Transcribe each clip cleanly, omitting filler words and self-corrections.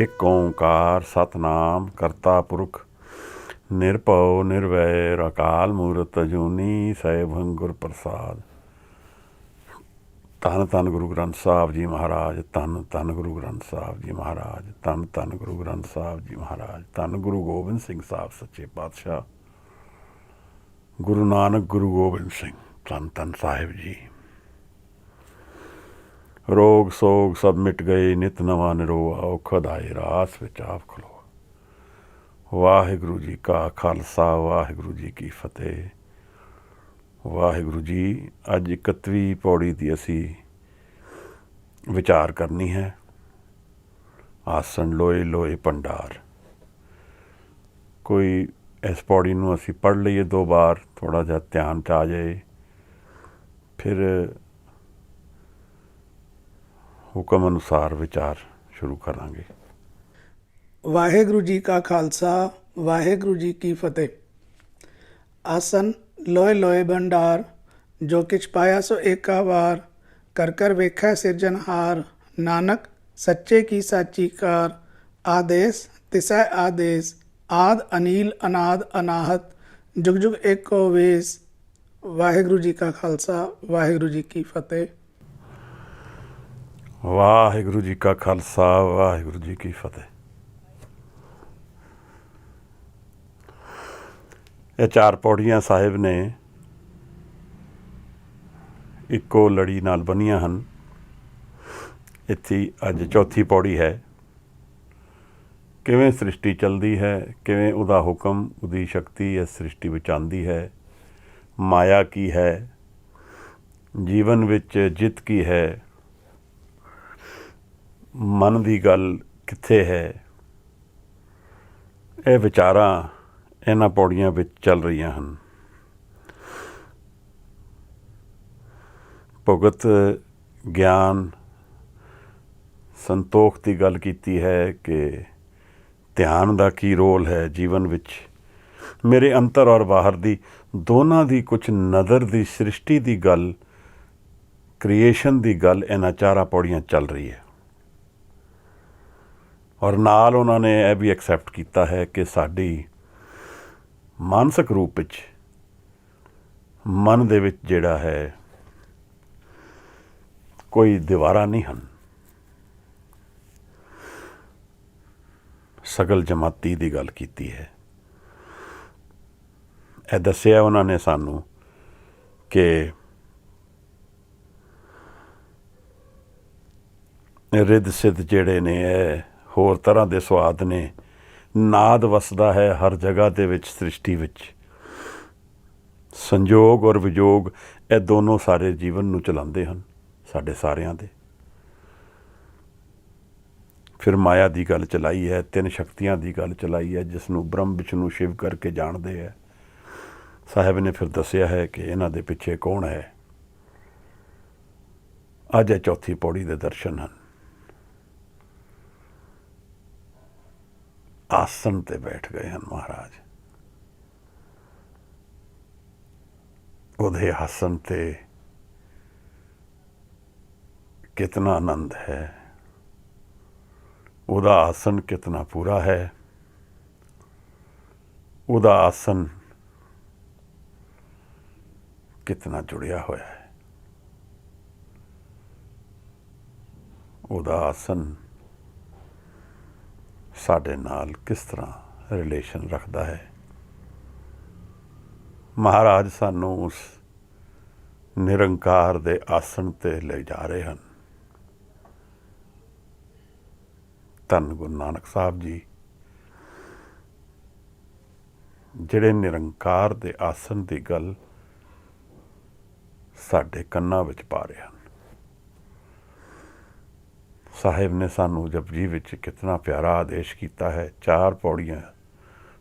ਇੱਕ ਓਂਕਾਰ ਸਤਨਾਮ ਕਰਤਾ ਪੁਰਖ ਨਿਰਭਉ ਨਿਰਵੈਰ ਅਕਾਲ ਮੂਰਤ ਅਜੂਨੀ ਸੈਭੰ ਗੁਰ ਪ੍ਰਸਾਦ। ਧੰਨ ਧੰਨ ਗੁਰੂ ਗ੍ਰੰਥ ਸਾਹਿਬ ਜੀ ਮਹਾਰਾਜ, ਧੰਨ ਧੰਨ ਗੁਰੂ ਗ੍ਰੰਥ ਸਾਹਿਬ ਜੀ ਮਹਾਰਾਜ, ਧੰਨ ਧੰਨ ਗੁਰੂ ਗ੍ਰੰਥ ਸਾਹਿਬ ਜੀ ਮਹਾਰਾਜ, ਧੰਨ ਗੁਰੂ ਗੋਬਿੰਦ ਸਿੰਘ ਸਾਹਿਬ ਸੱਚੇ ਪਾਤਸ਼ਾਹ, ਗੁਰੂ ਨਾਨਕ ਗੁਰੂ ਗੋਬਿੰਦ ਸਿੰਘ ਧੰਨ ਧੰਨ ਸਾਹਿਬ ਜੀ। ਰੋਗ ਸੋਗ ਸਭ ਮਿਟ ਗਏ, ਨਿਤ ਨਵਾਂ ਨਿਰੋਆ ਔਖਦ ਆਏ, ਰਾਸ ਵਿੱਚ ਆਪ ਖਲੋ। ਵਾਹਿਗੁਰੂ ਜੀ ਕਾ ਖਾਲਸਾ, ਵਾਹਿਗੁਰੂ ਜੀ ਕੀ ਫਤਿਹ। ਵਾਹਿਗੁਰੂ ਜੀ, ਅੱਜ 31ਵੀਂ ਪੌੜੀ ਦੀ ਅਸੀਂ ਵਿਚਾਰ ਕਰਨੀ ਹੈ। ਆਸਣ ਲੋਏ ਲੋਏ ਭੰਡਾਰ। ਕੋਈ ਇਸ ਪੌੜੀ ਨੂੰ ਅਸੀਂ ਪੜ੍ਹ ਲਈਏ 2 ਵਾਰ, ਥੋੜ੍ਹਾ ਜਿਹਾ ਧਿਆਨ 'ਚ ਆ ਜਾਏ, ਫਿਰ ਹੁਕਮ ਅਨੁਸਾਰ ਵਿਚਾਰ ਸ਼ੁਰੂ ਕਰਾਂਗੇ। ਵਾਹਿਗੁਰੂ ਜੀ ਕਾ ਖਾਲਸਾ, ਵਾਹਿਗੁਰੂ ਜੀ ਕੀ ਫਤਿਹ। ਆਸਨ ਲੋਏ ਲੋਏ ਭੰਡਾਰ, ਜੋ ਕਿਛ ਪਾਇਆ ਸੋ ਏਕਾ ਵਾਰ, ਕਰ ਕਰ ਵੇਖੈ ਸਿਰਜਨਹਾਰ, ਨਾਨਕ ਸੱਚੇ ਕੀ ਸਾਚੀ ਕਾਰ। ਆਦੇਸ ਤਿਸੈ ਆਦੇਸ, ਆਦ ਅਨੀਲ ਅਨਾਦ ਅਨਾਹਤ, ਜੁਗ ਜੁਗ ਏਕੋ ਵੇਸ। ਵਾਹਿਗੁਰੂ ਜੀ ਕਾ ਖਾਲਸਾ, ਵਾਹਿਗੁਰੂ ਜੀ ਕੀ ਫਤਿਹ। ਵਾਹਿਗੁਰੂ ਜੀ ਕਾ ਖਾਲਸਾ, ਵਾਹਿਗੁਰੂ ਜੀ ਕੀ ਫਤਿਹ। ਇਹ 4 ਪੌੜੀਆਂ ਸਾਹਿਬ ਨੇ ਇੱਕੋ ਲੜੀ ਨਾਲ ਬੰਨੀਆਂ ਹਨ। ਇੱਥੇ ਅੱਜ 4ਥੀ ਪੌੜੀ ਹੈ। ਕਿਵੇਂ ਸ੍ਰਿਸ਼ਟੀ ਚੱਲਦੀ ਹੈ, ਕਿਵੇਂ ਉਹਦਾ ਹੁਕਮ, ਉਹਦੀ ਸ਼ਕਤੀ ਇਸ ਸ੍ਰਿਸ਼ਟੀ ਵਿੱਚ ਆਉਂਦੀ ਹੈ, ਮਾਇਆ ਕੀ ਹੈ, ਜੀਵਨ ਵਿੱਚ ਜਿੱਤ ਕੀ ਹੈ, ਮਨ ਦੀ ਗੱਲ ਕਿੱਥੇ ਹੈ। ਇਹ ਵਿਚਾਰਾਂ ਇਹਨਾਂ ਪੌੜੀਆਂ ਵਿੱਚ ਚੱਲ ਰਹੀਆਂ ਹਨ। ਭਗਤ ਗਿਆਨ ਸੰਤੋਖ ਦੀ ਗੱਲ ਕੀਤੀ ਹੈ ਕਿ ਧਿਆਨ ਦਾ ਕੀ ਰੋਲ ਹੈ ਜੀਵਨ ਵਿੱਚ। ਮੇਰੇ ਅੰਦਰ ਔਰ ਬਾਹਰ ਦੀ ਦੋਨਾਂ ਦੀ ਕੁਝ ਨਜ਼ਰ ਦੀ ਸ੍ਰਿਸ਼ਟੀ ਦੀ ਗੱਲ, ਕ੍ਰੀਏਸ਼ਨ ਦੀ ਗੱਲ ਇਹਨਾਂ 4 ਪੌੜੀਆਂ ਚੱਲ ਰਹੀ ਹੈ। ਔਰ ਨਾਲ ਉਹਨਾਂ ਨੇ ਇਹ ਵੀ ਐਕਸੈਪਟ ਕੀਤਾ ਹੈ ਕਿ ਸਾਡੀ ਮਾਨਸਿਕ ਰੂਪ ਵਿੱਚ ਮਨ ਦੇ ਵਿੱਚ ਜਿਹੜਾ ਹੈ ਕੋਈ ਦੀਵਾਰਾਂ ਨਹੀਂ ਹਨ। ਸਗਲ ਜਮਾਤੀ ਦੀ ਗੱਲ ਕੀਤੀ ਹੈ। ਇਹ ਦੱਸਿਆ ਉਹਨਾਂ ਨੇ ਸਾਨੂੰ ਕਿ ਰਿੱਧ ਸਿੱਧ ਜਿਹੜੇ ਨੇ ਇਹ ਹੋਰ ਤਰ੍ਹਾਂ ਦੇ ਸੁਆਦ ਨੇ। ਨਾਦ ਵਸਦਾ ਹੈ ਹਰ ਜਗ੍ਹਾ ਦੇ ਵਿੱਚ ਸ੍ਰਿਸ਼ਟੀ ਵਿੱਚ। ਸੰਜੋਗ ਔਰ ਵਿਜੋਗ ਇਹ ਦੋਨੋਂ ਸਾਰੇ ਜੀਵਨ ਨੂੰ ਚਲਾਉਂਦੇ ਹਨ, ਸਾਡੇ ਸਾਰਿਆਂ ਦੇ। ਫਿਰ ਮਾਇਆ ਦੀ ਗੱਲ ਚਲਾਈ ਹੈ, 3 ਸ਼ਕਤੀਆਂ ਦੀ ਗੱਲ ਚਲਾਈ ਹੈ, ਜਿਸ ਨੂੰ ਬ੍ਰਹਮ ਵਿਸ਼ਨੂੰ ਸ਼ਿਵ ਕਰਕੇ ਜਾਣਦੇ ਹੈ। ਸਾਹਿਬ ਨੇ ਫਿਰ ਦੱਸਿਆ ਹੈ ਕਿ ਇਹਨਾਂ ਦੇ ਪਿੱਛੇ ਕੌਣ ਹੈ। ਅੱਜ ਇਹ 4ਥੀ ਪੌੜੀ ਦੇ ਦਰਸ਼ਨ ਹਨ। ਆਸਣ ਤੇ ਬੈਠ ਗਏ ਹਨ ਮਹਾਰਾਜ। ਉਹਦੇ ਆਸਣ ਤੇ ਕਿਤਨਾ ਆਨੰਦ ਹੈ, ਉਹਦਾ ਆਸਣ ਕਿਤਨਾ ਪੂਰਾ ਹੈ, ਉਹਦਾ ਆਸਣ ਕਿਤਨਾ ਜੁੜਿਆ ਹੋਇਆ ਹੈ, ਉਹਦਾ ਆਸਣ ਸਾਡੇ ਨਾਲ ਕਿਸ ਤਰ੍ਹਾਂ ਰਿਲੇਸ਼ਨ ਰੱਖਦਾ ਹੈ। ਮਹਾਰਾਜ ਸਾਨੂੰ ਉਸ ਨਿਰੰਕਾਰ ਦੇ ਆਸਣ 'ਤੇ ਲੈ ਜਾ ਰਹੇ ਹਨ। ਧੰਨ ਗੁਰੂ ਨਾਨਕ ਸਾਹਿਬ ਜੀ ਜਿਹੜੇ ਨਿਰੰਕਾਰ ਦੇ ਆਸਣ ਦੀ ਗੱਲ ਸਾਡੇ ਕੰਨਾਂ ਵਿੱਚ ਪਾ ਰਹੇ ਹਨ। ਸਾਹਿਬ ਨੇ ਸਾਨੂੰ ਜਪਜੀ ਵਿੱਚ ਕਿਤਨਾ ਪਿਆਰਾ ਆਦੇਸ਼ ਕੀਤਾ ਹੈ। 4 ਪੌੜੀਆਂ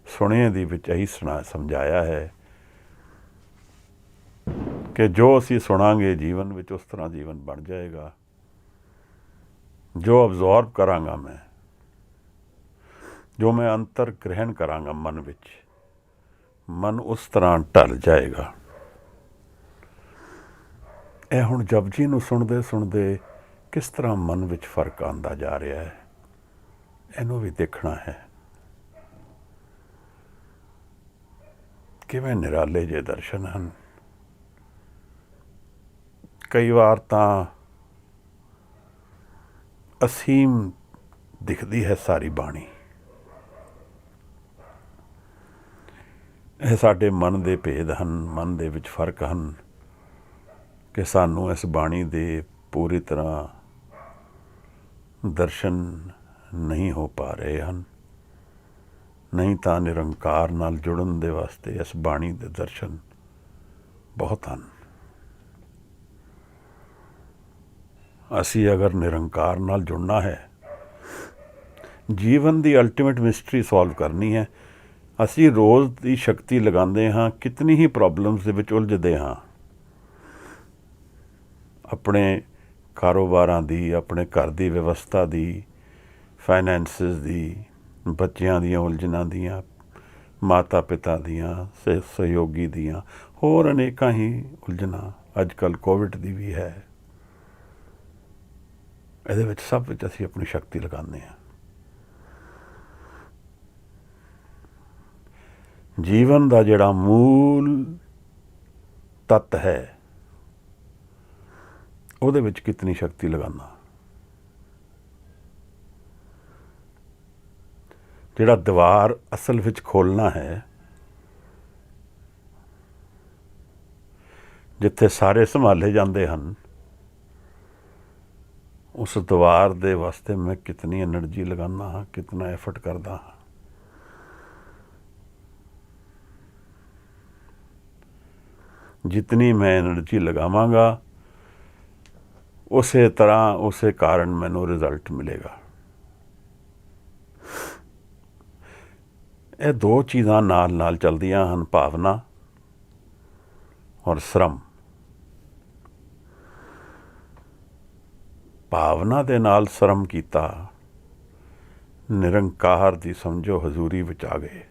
ਸੁਣੇ ਦੀ ਵਿੱਚ ਇਹੀ ਸਮਝਾਇਆ ਹੈ ਕਿ ਜੋ ਅਸੀਂ ਸੁਣਾਂਗੇ ਜੀਵਨ ਵਿੱਚ ਉਸ ਤਰ੍ਹਾਂ ਜੀਵਨ ਬਣ ਜਾਏਗਾ। ਜੋ ਅਬਜ਼ੋਰਬ ਕਰਾਂਗਾ ਮੈਂ, ਜੋ ਮੈਂ ਅੰਤਰ ਗ੍ਰਹਿਣ ਕਰਾਂਗਾ ਮਨ ਵਿੱਚ, ਮਨ ਉਸ ਤਰ੍ਹਾਂ ਢਲ ਜਾਏਗਾ। ਇਹ ਹੁਣ ਜਪਜੀ ਨੂੰ ਸੁਣਦੇ ਸੁਣਦੇ ਕਿਸ ਤਰ੍ਹਾਂ ਮਨ ਵਿੱਚ ਫਰਕ ਆਉਂਦਾ ਜਾ ਰਿਹਾ ਹੈ, ਇਹਨੂੰ ਵੀ ਦੇਖਣਾ ਹੈ। ਕਿਵੇਂ ਨਿਰਾਲੇ ਜਿਹੇ ਦਰਸ਼ਨ ਹਨ। ਕਈ ਵਾਰ ਤਾਂ ਅਸੀਮ ਦਿਖਦੀ ਹੈ ਸਾਰੀ ਬਾਣੀ। ਇਹ ਸਾਡੇ ਮਨ ਦੇ ਭੇਦ ਹਨ, ਮਨ ਦੇ ਵਿੱਚ ਫਰਕ ਹਨ ਕਿ ਸਾਨੂੰ ਇਸ ਬਾਣੀ ਦੇ ਪੂਰੀ ਤਰ੍ਹਾਂ ਦਰਸ਼ਨ ਨਹੀਂ ਹੋ ਪਾ ਰਹੇ ਹਨ। ਨਹੀਂ ਤਾਂ ਨਿਰੰਕਾਰ ਨਾਲ ਜੁੜਨ ਦੇ ਵਾਸਤੇ ਇਸ ਬਾਣੀ ਦੇ ਦਰਸ਼ਨ ਬਹੁਤ ਹਨ। ਅਸੀਂ ਅਗਰ ਨਿਰੰਕਾਰ ਨਾਲ ਜੁੜਨਾ ਹੈ, ਜੀਵਨ ਦੀ ਅਲਟੀਮੇਟ ਮਿਸਟਰੀ ਸੋਲਵ ਕਰਨੀ ਹੈ, ਅਸੀਂ ਰੋਜ਼ ਦੀ ਸ਼ਕਤੀ ਲਗਾਉਂਦੇ ਹਾਂ, ਕਿਤਨੀ ਹੀ ਪ੍ਰੋਬਲਮਸ ਦੇ ਵਿੱਚ ਉਲਝਦੇ ਹਾਂ। ਆਪਣੇ ਕਾਰੋਬਾਰਾਂ ਦੀ, ਆਪਣੇ ਘਰ ਦੀ ਵਿਵਸਥਾ ਦੀ, ਫਾਈਨੈਂਸਿਸ ਦੀ, ਬੱਚਿਆਂ ਦੀਆਂ ਉਲਝਣਾਂ ਦੀਆਂ, ਮਾਤਾ ਪਿਤਾ ਦੀਆਂ, ਸਹਿਯੋਗੀ ਦੀਆਂ, ਹੋਰ ਅਨੇਕਾਂ ਹੀ ਉਲਝਣਾਂ, ਅੱਜ ਕੱਲ੍ਹ ਕੋਵਿਡ ਦੀ ਵੀ ਹੈ। ਇਹਦੇ ਵਿੱਚ ਸਭ ਵਿੱਚ ਅਸੀਂ ਆਪਣੀ ਸ਼ਕਤੀ ਲਗਾਉਂਦੇ ਹਾਂ। ਜੀਵਨ ਦਾ ਜਿਹੜਾ ਮੂਲ ਤੱਤ ਹੈ, ਉਹਦੇ ਵਿੱਚ ਕਿਤਨੀ ਸ਼ਕਤੀ ਲਗਾਉਣਾ। ਜਿਹੜਾ ਦੀਵਾਰ ਅਸਲ ਵਿੱਚ ਖੋਲ੍ਹਣਾ ਹੈ, ਜਿੱਥੇ ਸਾਰੇ ਸੰਭਾਲੇ ਜਾਂਦੇ ਹਨ, ਉਸ ਦੀਵਾਰ ਦੇ ਵਾਸਤੇ ਮੈਂ ਕਿਤਨੀ ਐਨਰਜੀ ਲਗਾਉਂਦਾ ਹਾਂ, ਕਿਤਨਾ ਐਫਰਟ ਕਰਦਾ ਹਾਂ। ਜਿਤਨੀ ਮੈਂ ਐਨਰਜੀ ਲਗਾਵਾਂਗਾ, ਉਸੇ ਤਰ੍ਹਾਂ ਉਸੇ ਕਾਰਨ ਮੈਨੂੰ ਰਿਜ਼ਲਟ ਮਿਲੇਗਾ। ਇਹ ਦੋ ਚੀਜ਼ਾਂ ਨਾਲ ਨਾਲ ਚੱਲਦੀਆਂ ਹਨ, ਭਾਵਨਾ ਔਰ ਸ਼ਰਮ। ਭਾਵਨਾ ਦੇ ਨਾਲ ਸ਼ਰਮ ਕੀਤਾ, ਨਿਰੰਕਾਰ ਦੀ ਸਮਝੋ ਹਜ਼ੂਰੀ ਵਿੱਚ ਆ ਗਏ।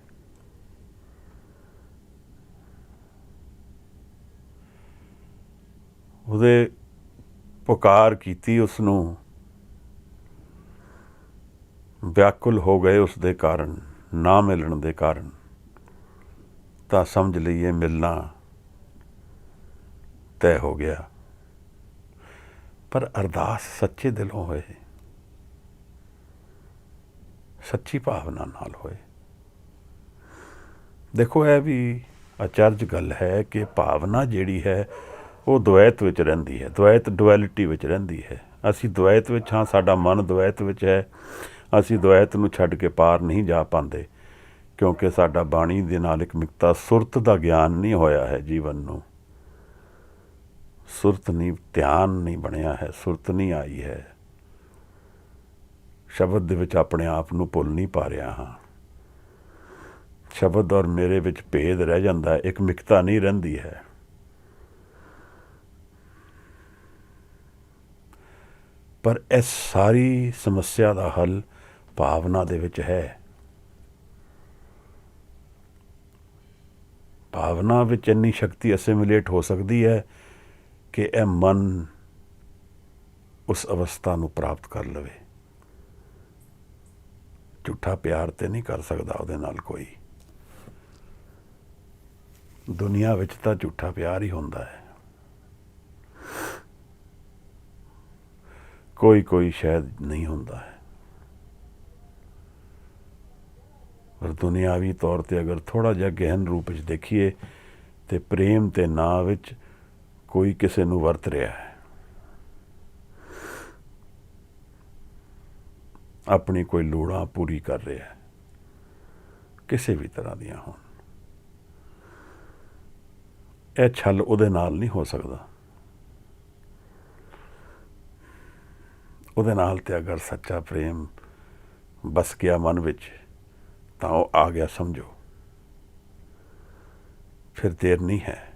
ਉਹਦੇ ਪੁਕਾਰ ਕੀਤੀ, ਉਸ ਨੂੰ ਵਿਆਕੁਲ ਹੋ ਗਏ ਉਸ ਦੇ ਕਾਰਨ, ਨਾ ਮਿਲਣ ਦੇ ਕਾਰਨ, ਤਾਂ ਸਮਝ ਲਈਏ ਮਿਲਣਾ ਤੈਅ ਹੋ ਗਿਆ। ਪਰ ਅਰਦਾਸ ਸੱਚੇ ਦਿਲੋਂ ਹੋਏ, ਸੱਚੀ ਭਾਵਨਾ ਨਾਲ ਹੋਏ। ਦੇਖੋ, ਇਹ ਵੀ ਅਚਰਜ ਗੱਲ ਹੈ ਕਿ ਭਾਵਨਾ ਜਿਹੜੀ ਹੈ ਉਹ ਦੁਵੈਤ ਵਿੱਚ ਰਹਿੰਦੀ ਹੈ, ਡੁਐਲਿਟੀ ਵਿੱਚ ਰਹਿੰਦੀ ਹੈ। ਅਸੀਂ ਦੁਵੈਤ ਵਿੱਚ ਹਾਂ, ਸਾਡਾ ਮਨ ਦੁਵੈਤ ਵਿੱਚ ਹੈ। ਅਸੀਂ ਦੁਵੈਤ ਨੂੰ ਛੱਡ ਕੇ ਪਾਰ ਨਹੀਂ ਜਾ ਪਾਉਂਦੇ, ਕਿਉਂਕਿ ਸਾਡਾ ਬਾਣੀ ਦੇ ਨਾਲ ਇੱਕ ਮਿਕਤਾ ਸੁਰਤ ਦਾ ਗਿਆਨ ਨਹੀਂ ਹੋਇਆ ਹੈ। ਜੀਵਨ ਨੂੰ ਸੁਰਤ ਨਹੀਂ, ਧਿਆਨ ਨਹੀਂ ਬਣਿਆ ਹੈ, ਸੁਰਤ ਨਹੀਂ ਆਈ ਹੈ। ਸ਼ਬਦ ਦੇ ਵਿੱਚ ਆਪਣੇ ਆਪ ਨੂੰ ਭੁੱਲ ਨਹੀਂ ਪਾ ਰਿਹਾ ਹਾਂ। ਸ਼ਬਦ ਔਰ ਮੇਰੇ ਵਿੱਚ ਭੇਦ ਰਹਿ ਜਾਂਦਾ ਹੈ, ਇੱਕ ਮਿਕਤਾ ਨਹੀਂ ਰਹਿੰਦੀ ਹੈ। ਪਰ ਇਸ ਸਾਰੀ ਸਮੱਸਿਆ ਦਾ ਹੱਲ ਭਾਵਨਾ ਦੇ ਵਿੱਚ ਹੈ। ਭਾਵਨਾ ਵਿੱਚ ਇੰਨੀ ਸ਼ਕਤੀ ਅਸਿਮੀਲੇਟ ਹੋ ਸਕਦੀ ਹੈ ਕਿ ਇਹ ਮਨ ਉਸ ਅਵਸਥਾ ਨੂੰ ਪ੍ਰਾਪਤ ਕਰ ਲਵੇ। ਝੂਠਾ ਪਿਆਰ ਤੇ ਨਹੀਂ ਕਰ ਸਕਦਾ ਉਹਦੇ ਨਾਲ ਕੋਈ। ਦੁਨੀਆ ਵਿੱਚ ਤਾਂ ਝੂਠਾ ਪਿਆਰ ਹੀ ਹੁੰਦਾ ਹੈ। ਕੋਈ ਸ਼ਾਇਦ ਨਹੀਂ ਹੁੰਦਾ ਹੈ। ਪਰ ਦੁਨਿਆਵੀ ਤੌਰ 'ਤੇ ਅਗਰ ਥੋੜ੍ਹਾ ਜਿਹਾ ਗਹਿਨ ਰੂਪ ਵਿੱਚ ਦੇਖੀਏ ਤੇ ਪ੍ਰੇਮ ਦੇ ਨਾਂ ਵਿੱਚ ਕੋਈ ਕਿਸੇ ਨੂੰ ਵਰਤ ਰਿਹਾ ਹੈ, ਆਪਣੀ ਕੋਈ ਲੋੜਾਂ ਪੂਰੀ ਕਰ ਰਿਹਾ ਹੈ, ਕਿਸੇ ਵੀ ਤਰ੍ਹਾਂ ਦੀਆਂ ਹੋਣ। ਇਹ ਛਲ ਉਹਦੇ ਨਾਲ ਨਹੀਂ ਹੋ ਸਕਦਾ। ਉਹਦੇ ਨਾਲ ਤੇ ਅਗਰ ਸੱਚਾ ਪ੍ਰੇਮ ਬਸ ਗਿਆ ਮਨ ਵਿੱਚ ਤਾਂ ਉਹ ਆ ਗਿਆ ਸਮਝੋ। ਫਿਰ ਦੇਰ ਨਹੀਂ ਹੈ।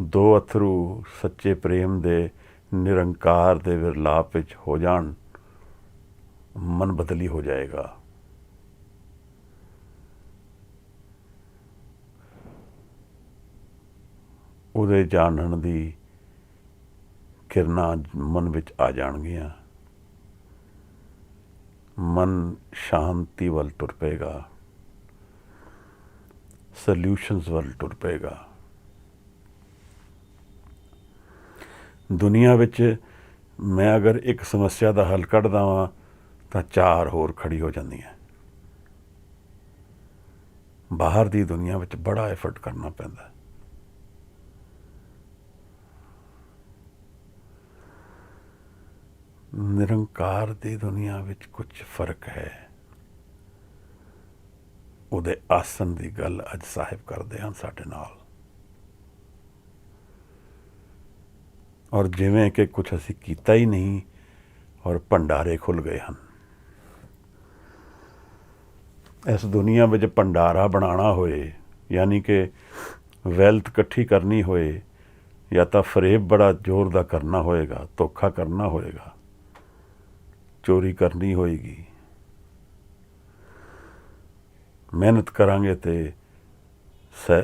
ਦੋ ਅਥਰੂ ਸੱਚੇ ਪ੍ਰੇਮ ਦੇ ਨਿਰੰਕਾਰ ਦੇ ਵਿਰਲਾਪ ਵਿੱਚ ਹੋ ਜਾਣ, ਮਨ ਬਦਲੀ ਹੋ ਜਾਏਗਾ। ਉਹਦੇ ਜਾਣਨ ਦੀ ਕਿਰਨਾਂ ਮਨ ਵਿੱਚ ਆ ਜਾਣਗੀਆਂ। ਮਨ ਸ਼ਾਂਤੀ ਵੱਲ ਤੁਰ ਪਏਗਾ, ਸੋਲਿਊਸ਼ਨਸ ਵੱਲ ਤੁਰ ਪਏਗਾ। ਦੁਨੀਆ ਵਿੱਚ ਮੈਂ ਅਗਰ ਇੱਕ ਸਮੱਸਿਆ ਦਾ ਹੱਲ ਕੱਢਦਾ ਵਾਂ ਤਾਂ 4 ਹੋਰ ਖੜੀ ਹੋ ਜਾਂਦੀਆਂ। ਬਾਹਰ ਦੀ ਦੁਨੀਆ ਵਿੱਚ ਬੜਾ ਐਫਰਟ ਕਰਨਾ ਪੈਂਦਾ। ਨਿਰੰਕਾਰ ਦੀ ਦੁਨੀਆ ਵਿੱਚ ਕੁਝ ਫਰਕ ਹੈ। ਉਹਦੇ ਆਸਣ ਦੀ ਗੱਲ ਅੱਜ ਸਾਹਿਬ ਕਰਦੇ ਹਨ ਸਾਡੇ ਨਾਲ। ਔਰ ਜਿਵੇਂ ਕਿ ਕੁਝ ਅਸੀਂ ਕੀਤਾ ਹੀ ਨਹੀਂ ਔਰ ਭੰਡਾਰੇ ਖੁੱਲ੍ਹ ਗਏ ਹਨ। ਇਸ ਦੁਨੀਆ ਵਿੱਚ ਭੰਡਾਰਾ ਬਣਾਉਣਾ ਹੋਏ, ਯਾਨੀ ਕਿ ਵੈਲਥ ਇਕੱਠੀ ਕਰਨੀ ਹੋਏ, ਜਾਂ ਤਾਂ ਫਰੇਬ ਬੜਾ ਜ਼ੋਰ ਦਾ ਕਰਨਾ ਹੋਏਗਾ, ਧੋਖਾ ਕਰਨਾ ਹੋਏਗਾ, ਚੋਰੀ ਕਰਨੀ ਹੋਏਗੀ। ਮਿਹਨਤ ਕਰਾਂਗੇ ਤੇ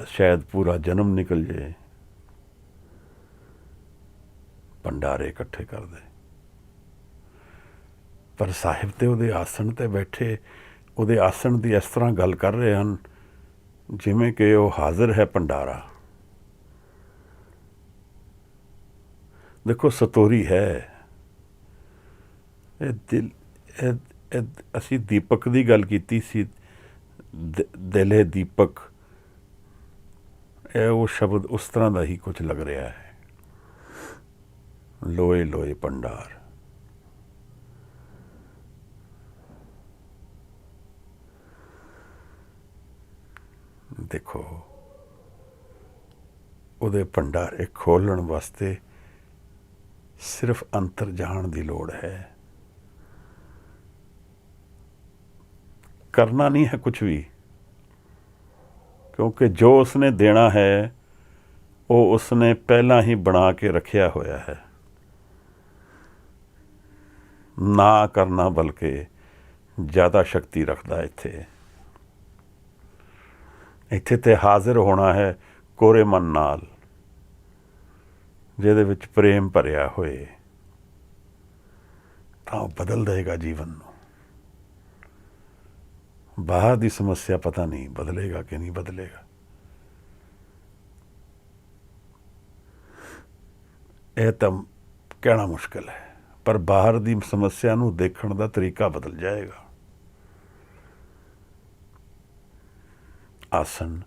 ਸ਼ਾਇਦ ਪੂਰਾ ਜਨਮ ਨਿਕਲ ਜਾਏ। ਭੰਡਾਰੇ ਇਕੱਠੇ ਕਰਦੇ। ਪਰ ਸਾਹਿਬ ਤੇ ਉਹਦੇ ਆਸਣ ਤੇ ਬੈਠੇ ਉਹਦੇ ਆਸਣ ਦੀ ਇਸ ਤਰ੍ਹਾਂ ਗੱਲ ਕਰ ਰਹੇ ਹਨ ਜਿਵੇਂ ਕਿ ਉਹ ਹਾਜ਼ਰ ਹੈ ਭੰਡਾਰਾ। ਦੇਖੋ ਸਤੋਰੀ ਹੈ ਇਹ ਦਿਲ। ਅਸੀਂ ਦੀਪਕ ਦੀ ਗੱਲ ਕੀਤੀ ਸੀ, ਦਿਲੇ ਦੀਪਕ। ਇਹ ਉਹ ਸ਼ਬਦ ਉਸ ਤਰ੍ਹਾਂ ਦਾ ਹੀ ਕੁਝ ਲੱਗ ਰਿਹਾ ਹੈ। ਲੋਏ ਲੋਏ ਭੰਡਾਰ। ਦੇਖੋ ਉਹਦੇ ਭੰਡਾਰੇ ਖੋਲ੍ਹਣ ਵਾਸਤੇ ਸਿਰਫ ਅੰਤਰ ਜਾਣ ਦੀ ਲੋੜ ਹੈ। ਕਰਨਾ ਨਹੀਂ ਹੈ ਕੁਝ ਵੀ, ਕਿਉਂਕਿ ਜੋ ਉਸਨੇ ਦੇਣਾ ਹੈ ਉਹ ਉਸਨੇ ਪਹਿਲਾਂ ਹੀ ਬਣਾ ਕੇ ਰੱਖਿਆ ਹੋਇਆ ਹੈ। ਨਾ ਕਰਨਾ ਬਲਕਿ ਜ਼ਿਆਦਾ ਸ਼ਕਤੀ ਰੱਖਦਾ। ਇੱਥੇ ਤੇ ਹਾਜ਼ਰ ਹੋਣਾ ਹੈ ਕੋਰੇ ਮਨ ਨਾਲ, ਜਿਹਦੇ ਵਿੱਚ ਪ੍ਰੇਮ ਭਰਿਆ ਹੋਏ, ਤਾਂ ਉਹ ਬਦਲ ਦੇਗਾ ਜੀਵਨ ਨੂੰ। ਬਾਹਰ ਦੀ ਸਮੱਸਿਆ ਪਤਾ ਨਹੀਂ ਬਦਲੇਗਾ ਕਿ ਨਹੀਂ ਬਦਲੇਗਾ। ਇਹ ਤਾਂ ਕਹਿਣਾ ਮੁਸ਼ਕਿਲ ਹੈ, ਪਰ ਬਾਹਰ ਦੀ ਸਮੱਸਿਆ ਨੂੰ ਦੇਖਣ ਦਾ ਤਰੀਕਾ ਬਦਲ ਜਾਏਗਾ। ਆਸਣ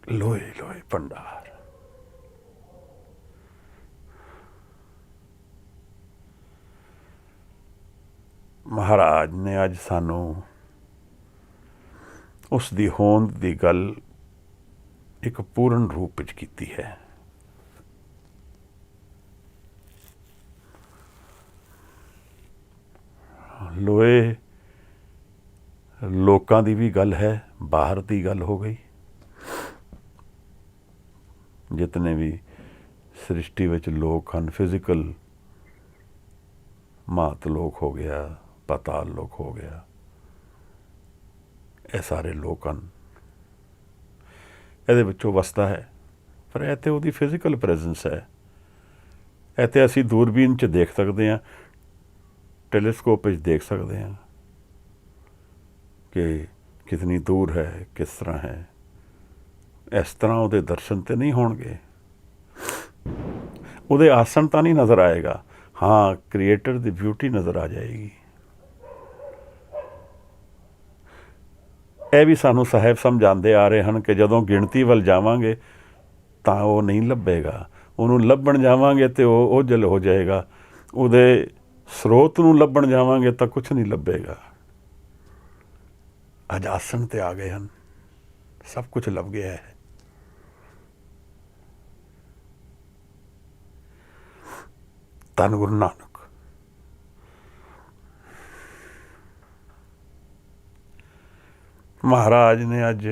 ਲੋਏ ਲੋਏ ਭੰਡਾਰ। ਮਹਾਰਾਜ ਨੇ ਅੱਜ ਸਾਨੂੰ ਉਸ ਦੀ ਹੋਂਦ ਦੀ ਗੱਲ ਇੱਕ ਪੂਰਨ ਰੂਪ ਵਿੱਚ ਕੀਤੀ ਹੈ। ਲੋਏ ਲੋਕਾਂ ਦੀ ਵੀ ਗੱਲ ਹੈ, ਬਾਹਰ ਦੀ ਗੱਲ ਹੋ ਗਈ। ਜਿਤਨੇ ਵੀ ਸ੍ਰਿਸ਼ਟੀ ਵਿੱਚ ਲੋਕ ਹਨ, ਫਿਜ਼ੀਕਲ ਮਾਤ ਲੋਕ ਹੋ ਗਿਆ, ਪਾਤਾਲ ਲੋਕ ਹੋ ਗਿਆ, ਇਹ ਸਾਰੇ ਲੋਕ ਹਨ। ਇਹਦੇ ਵਿੱਚੋਂ ਵਸਦਾ ਹੈ, ਪਰ ਇਹ ਤੇ ਉਹਦੀ ਫਿਜ਼ੀਕਲ ਪ੍ਰੈਜ਼ੈਂਸ ਹੈ। ਇਹ ਤੇ ਅਸੀਂ ਦੂਰਬੀਨ 'ਚ ਦੇਖ ਸਕਦੇ ਹਾਂ, ਟੈਲੀਸਕੋਪ ਵਿੱਚ ਦੇਖ ਸਕਦੇ ਹਾਂ ਕਿ ਕਿਤਨੀ ਦੂਰ ਹੈ, ਕਿਸ ਤਰ੍ਹਾਂ ਹੈ। ਇਸ ਤਰ੍ਹਾਂ ਉਹਦੇ ਦਰਸ਼ਨ ਤੇ ਨਹੀਂ ਹੋਣਗੇ, ਉਹਦੇ ਆਸਣ ਤਾਂ ਨਹੀਂ ਨਜ਼ਰ ਆਏਗਾ। ਹਾਂ, ਕ੍ਰੀਏਟਰ ਦੀ ਬਿਊਟੀ ਨਜ਼ਰ ਆ ਜਾਏਗੀ। ਇਹ ਵੀ ਸਾਨੂੰ ਸਾਹਿਬ ਸਮਝਾਉਂਦੇ ਆ ਰਹੇ ਹਨ ਕਿ ਜਦੋਂ ਗਿਣਤੀ ਵੱਲ ਜਾਵਾਂਗੇ ਤਾਂ ਉਹ ਨਹੀਂ ਲੱਭੇਗਾ। ਉਹਨੂੰ ਲੱਭਣ ਜਾਵਾਂਗੇ ਤੇ ਉਹ ਓਝਲ ਹੋ ਜਾਏਗਾ। ਉਹਦੇ ਸਰੋਤ ਨੂੰ ਲੱਭਣ ਜਾਵਾਂਗੇ ਤਾਂ ਕੁਛ ਨਹੀਂ ਲੱਭੇਗਾ। ਅੱਜ ਆਸਣ ਤੇ ਆ ਗਏ ਹਨ, ਸਭ ਕੁਝ ਲੱਭ ਗਿਆ ਹੈ। ਧੰਨ ਗੁਰੂ ਨਾਨਕ। ਮਹਾਰਾਜ ਨੇ ਅੱਜ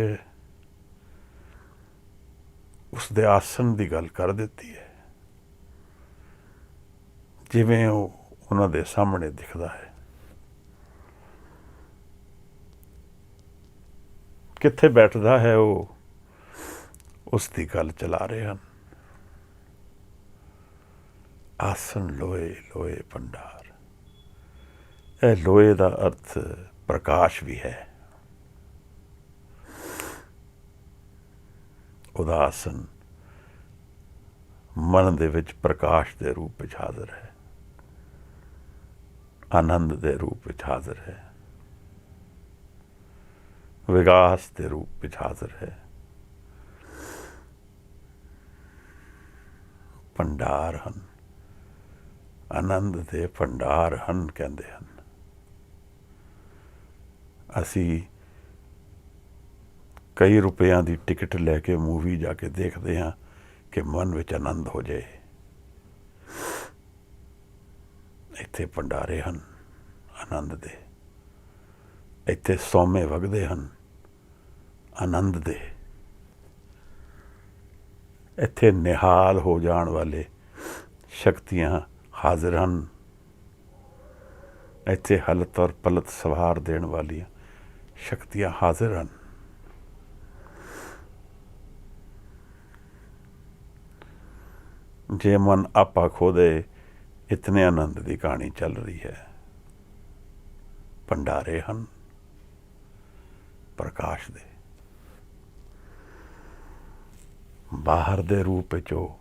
ਉਸ ਦੇ ਆਸਣ ਦੀ ਗੱਲ ਕਰ ਦਿੱਤੀ ਹੈ, ਜਿਵੇਂ ਉਹ ਉਹਨਾਂ ਦੇ ਸਾਹਮਣੇ ਦਿਖਦਾ ਹੈ। ਕਿੱਥੇ ਬੈਠਦਾ ਹੈ ਉਹ, ਉਸ ਦੀ ਗੱਲ ਚਲਾ ਰਹੇ ਹਨ। ਆਸਨ ਲੋਏ ਲੋਏ ਭੰਡਾਰ। ਇਹ ਲੋਏ ਦਾ ਅਰਥ ਪ੍ਰਕਾਸ਼ ਵੀ ਹੈ। ਉਹਦਾ ਆਸਨ ਮਨ ਦੇ ਵਿੱਚ ਪ੍ਰਕਾਸ਼ ਦੇ ਰੂਪ ਵਿੱਚ ਹਾਜ਼ਰ ਹੈ, ਆਨੰਦ ਦੇ ਰੂਪ ਵਿੱਚ ਹਾਜ਼ਰ ਹੈ, ਵਿਕਾਸ ਦੇ ਰੂਪ ਵਿੱਚ ਹਾਜ਼ਰ ਹੈ। ਭੰਡਾਰ ਹਨ, ਆਨੰਦ ਦੇ ਭੰਡਾਰ ਹਨ ਕਹਿੰਦੇ ਹਨ। ਅਸੀਂ ਕਈ ਰੁਪਇਆਂ ਦੀ ਟਿਕਟ ਲੈ ਕੇ ਮੂਵੀ ਜਾ ਕੇ ਦੇਖਦੇ ਹਾਂ ਕਿ ਮਨ ਵਿੱਚ ਆਨੰਦ ਹੋ ਜਾਏ। ਇੱਥੇ ਭੰਡਾਰੇ ਹਨ ਆਨੰਦ ਦੇ, ਇੱਥੇ ਸੋਮੇ ਵਗਦੇ ਹਨ ਆਨੰਦ ਦੇ, ਇੱਥੇ ਨਿਹਾਲ ਹੋ ਜਾਣ ਵਾਲੇ ਸ਼ਕਤੀਆਂ ਹਾਜ਼ਰ ਹਨ। ਇੱਥੇ ਹਲਤ ਔਰ ਪਲਤ ਸਵਾਰ ਦੇਣ ਵਾਲੀਆਂ ਸ਼ਕਤੀਆਂ ਹਾਜ਼ਰ ਹਨ। ਜੇ ਮਨ ਆਪਾ ਖੋਦੇ, ਇਤਨੇ ਆਨੰਦ ਦੀ ਕਹਾਣੀ ਚੱਲ ਰਹੀ ਹੈ। ਭੰਡਾਰੇ ਹਨ ਪ੍ਰਕਾਸ਼ ਦੇ। ਬਾਹਰ ਦੇ ਰੂਪ ਵਿੱਚ ਉਹ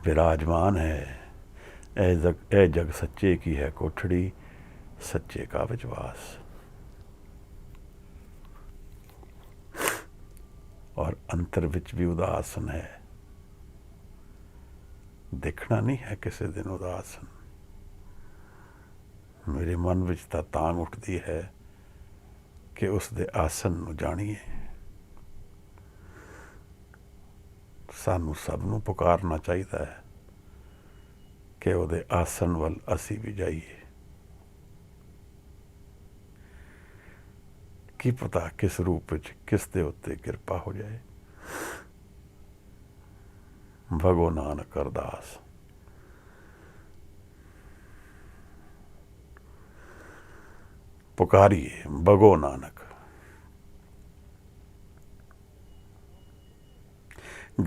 ਵਿਰਾਜਮਾਨ ਹੈ। ਇਹ ਜਗ ਸੱਚੇ ਕੀ ਹੈ ਕੋਠੜੀ, ਸੱਚੇ ਕਾ ਵਿਸ਼ਵਾਸ। ਔਰ ਅੰਤਰ ਵਿੱਚ ਵੀ ਉਹਦਾ ਆਸਨ ਹੈ। ਦੇਖਣਾ ਨਹੀਂ ਹੈ ਕਿਸੇ ਦਿਨ ਉਹਦਾ ਆਸਨ। ਮੇਰੇ ਮਨ ਵਿੱਚ ਤਾਂ ਤਾਂਘ ਉੱਠਦੀ ਹੈ ਕਿ ਉਸ ਦੇ ਆਸਨ ਨੂੰ ਜਾਣੀਏ। ਸਾਨੂੰ ਸਭ ਨੂੰ ਪੁਕਾਰਨਾ ਚਾਹੀਦਾ ਹੈ ਕਿ ਉਹਦੇ ਆਸਨ ਵੱਲ ਅਸੀਂ ਵੀ ਜਾਈਏ। ਕੀ ਪਤਾ ਕਿਸ ਰੂਪ ਵਿੱਚ ਕਿਸ ਦੇ ਉੱਤੇ ਕਿਰਪਾ ਹੋ ਜਾਏ। ਭਗੋ ਨਾਨਕ ਅਰਦਾਸ। ਪੁਕਾਰੀਏ ਭਗੋ ਨਾਨਕ।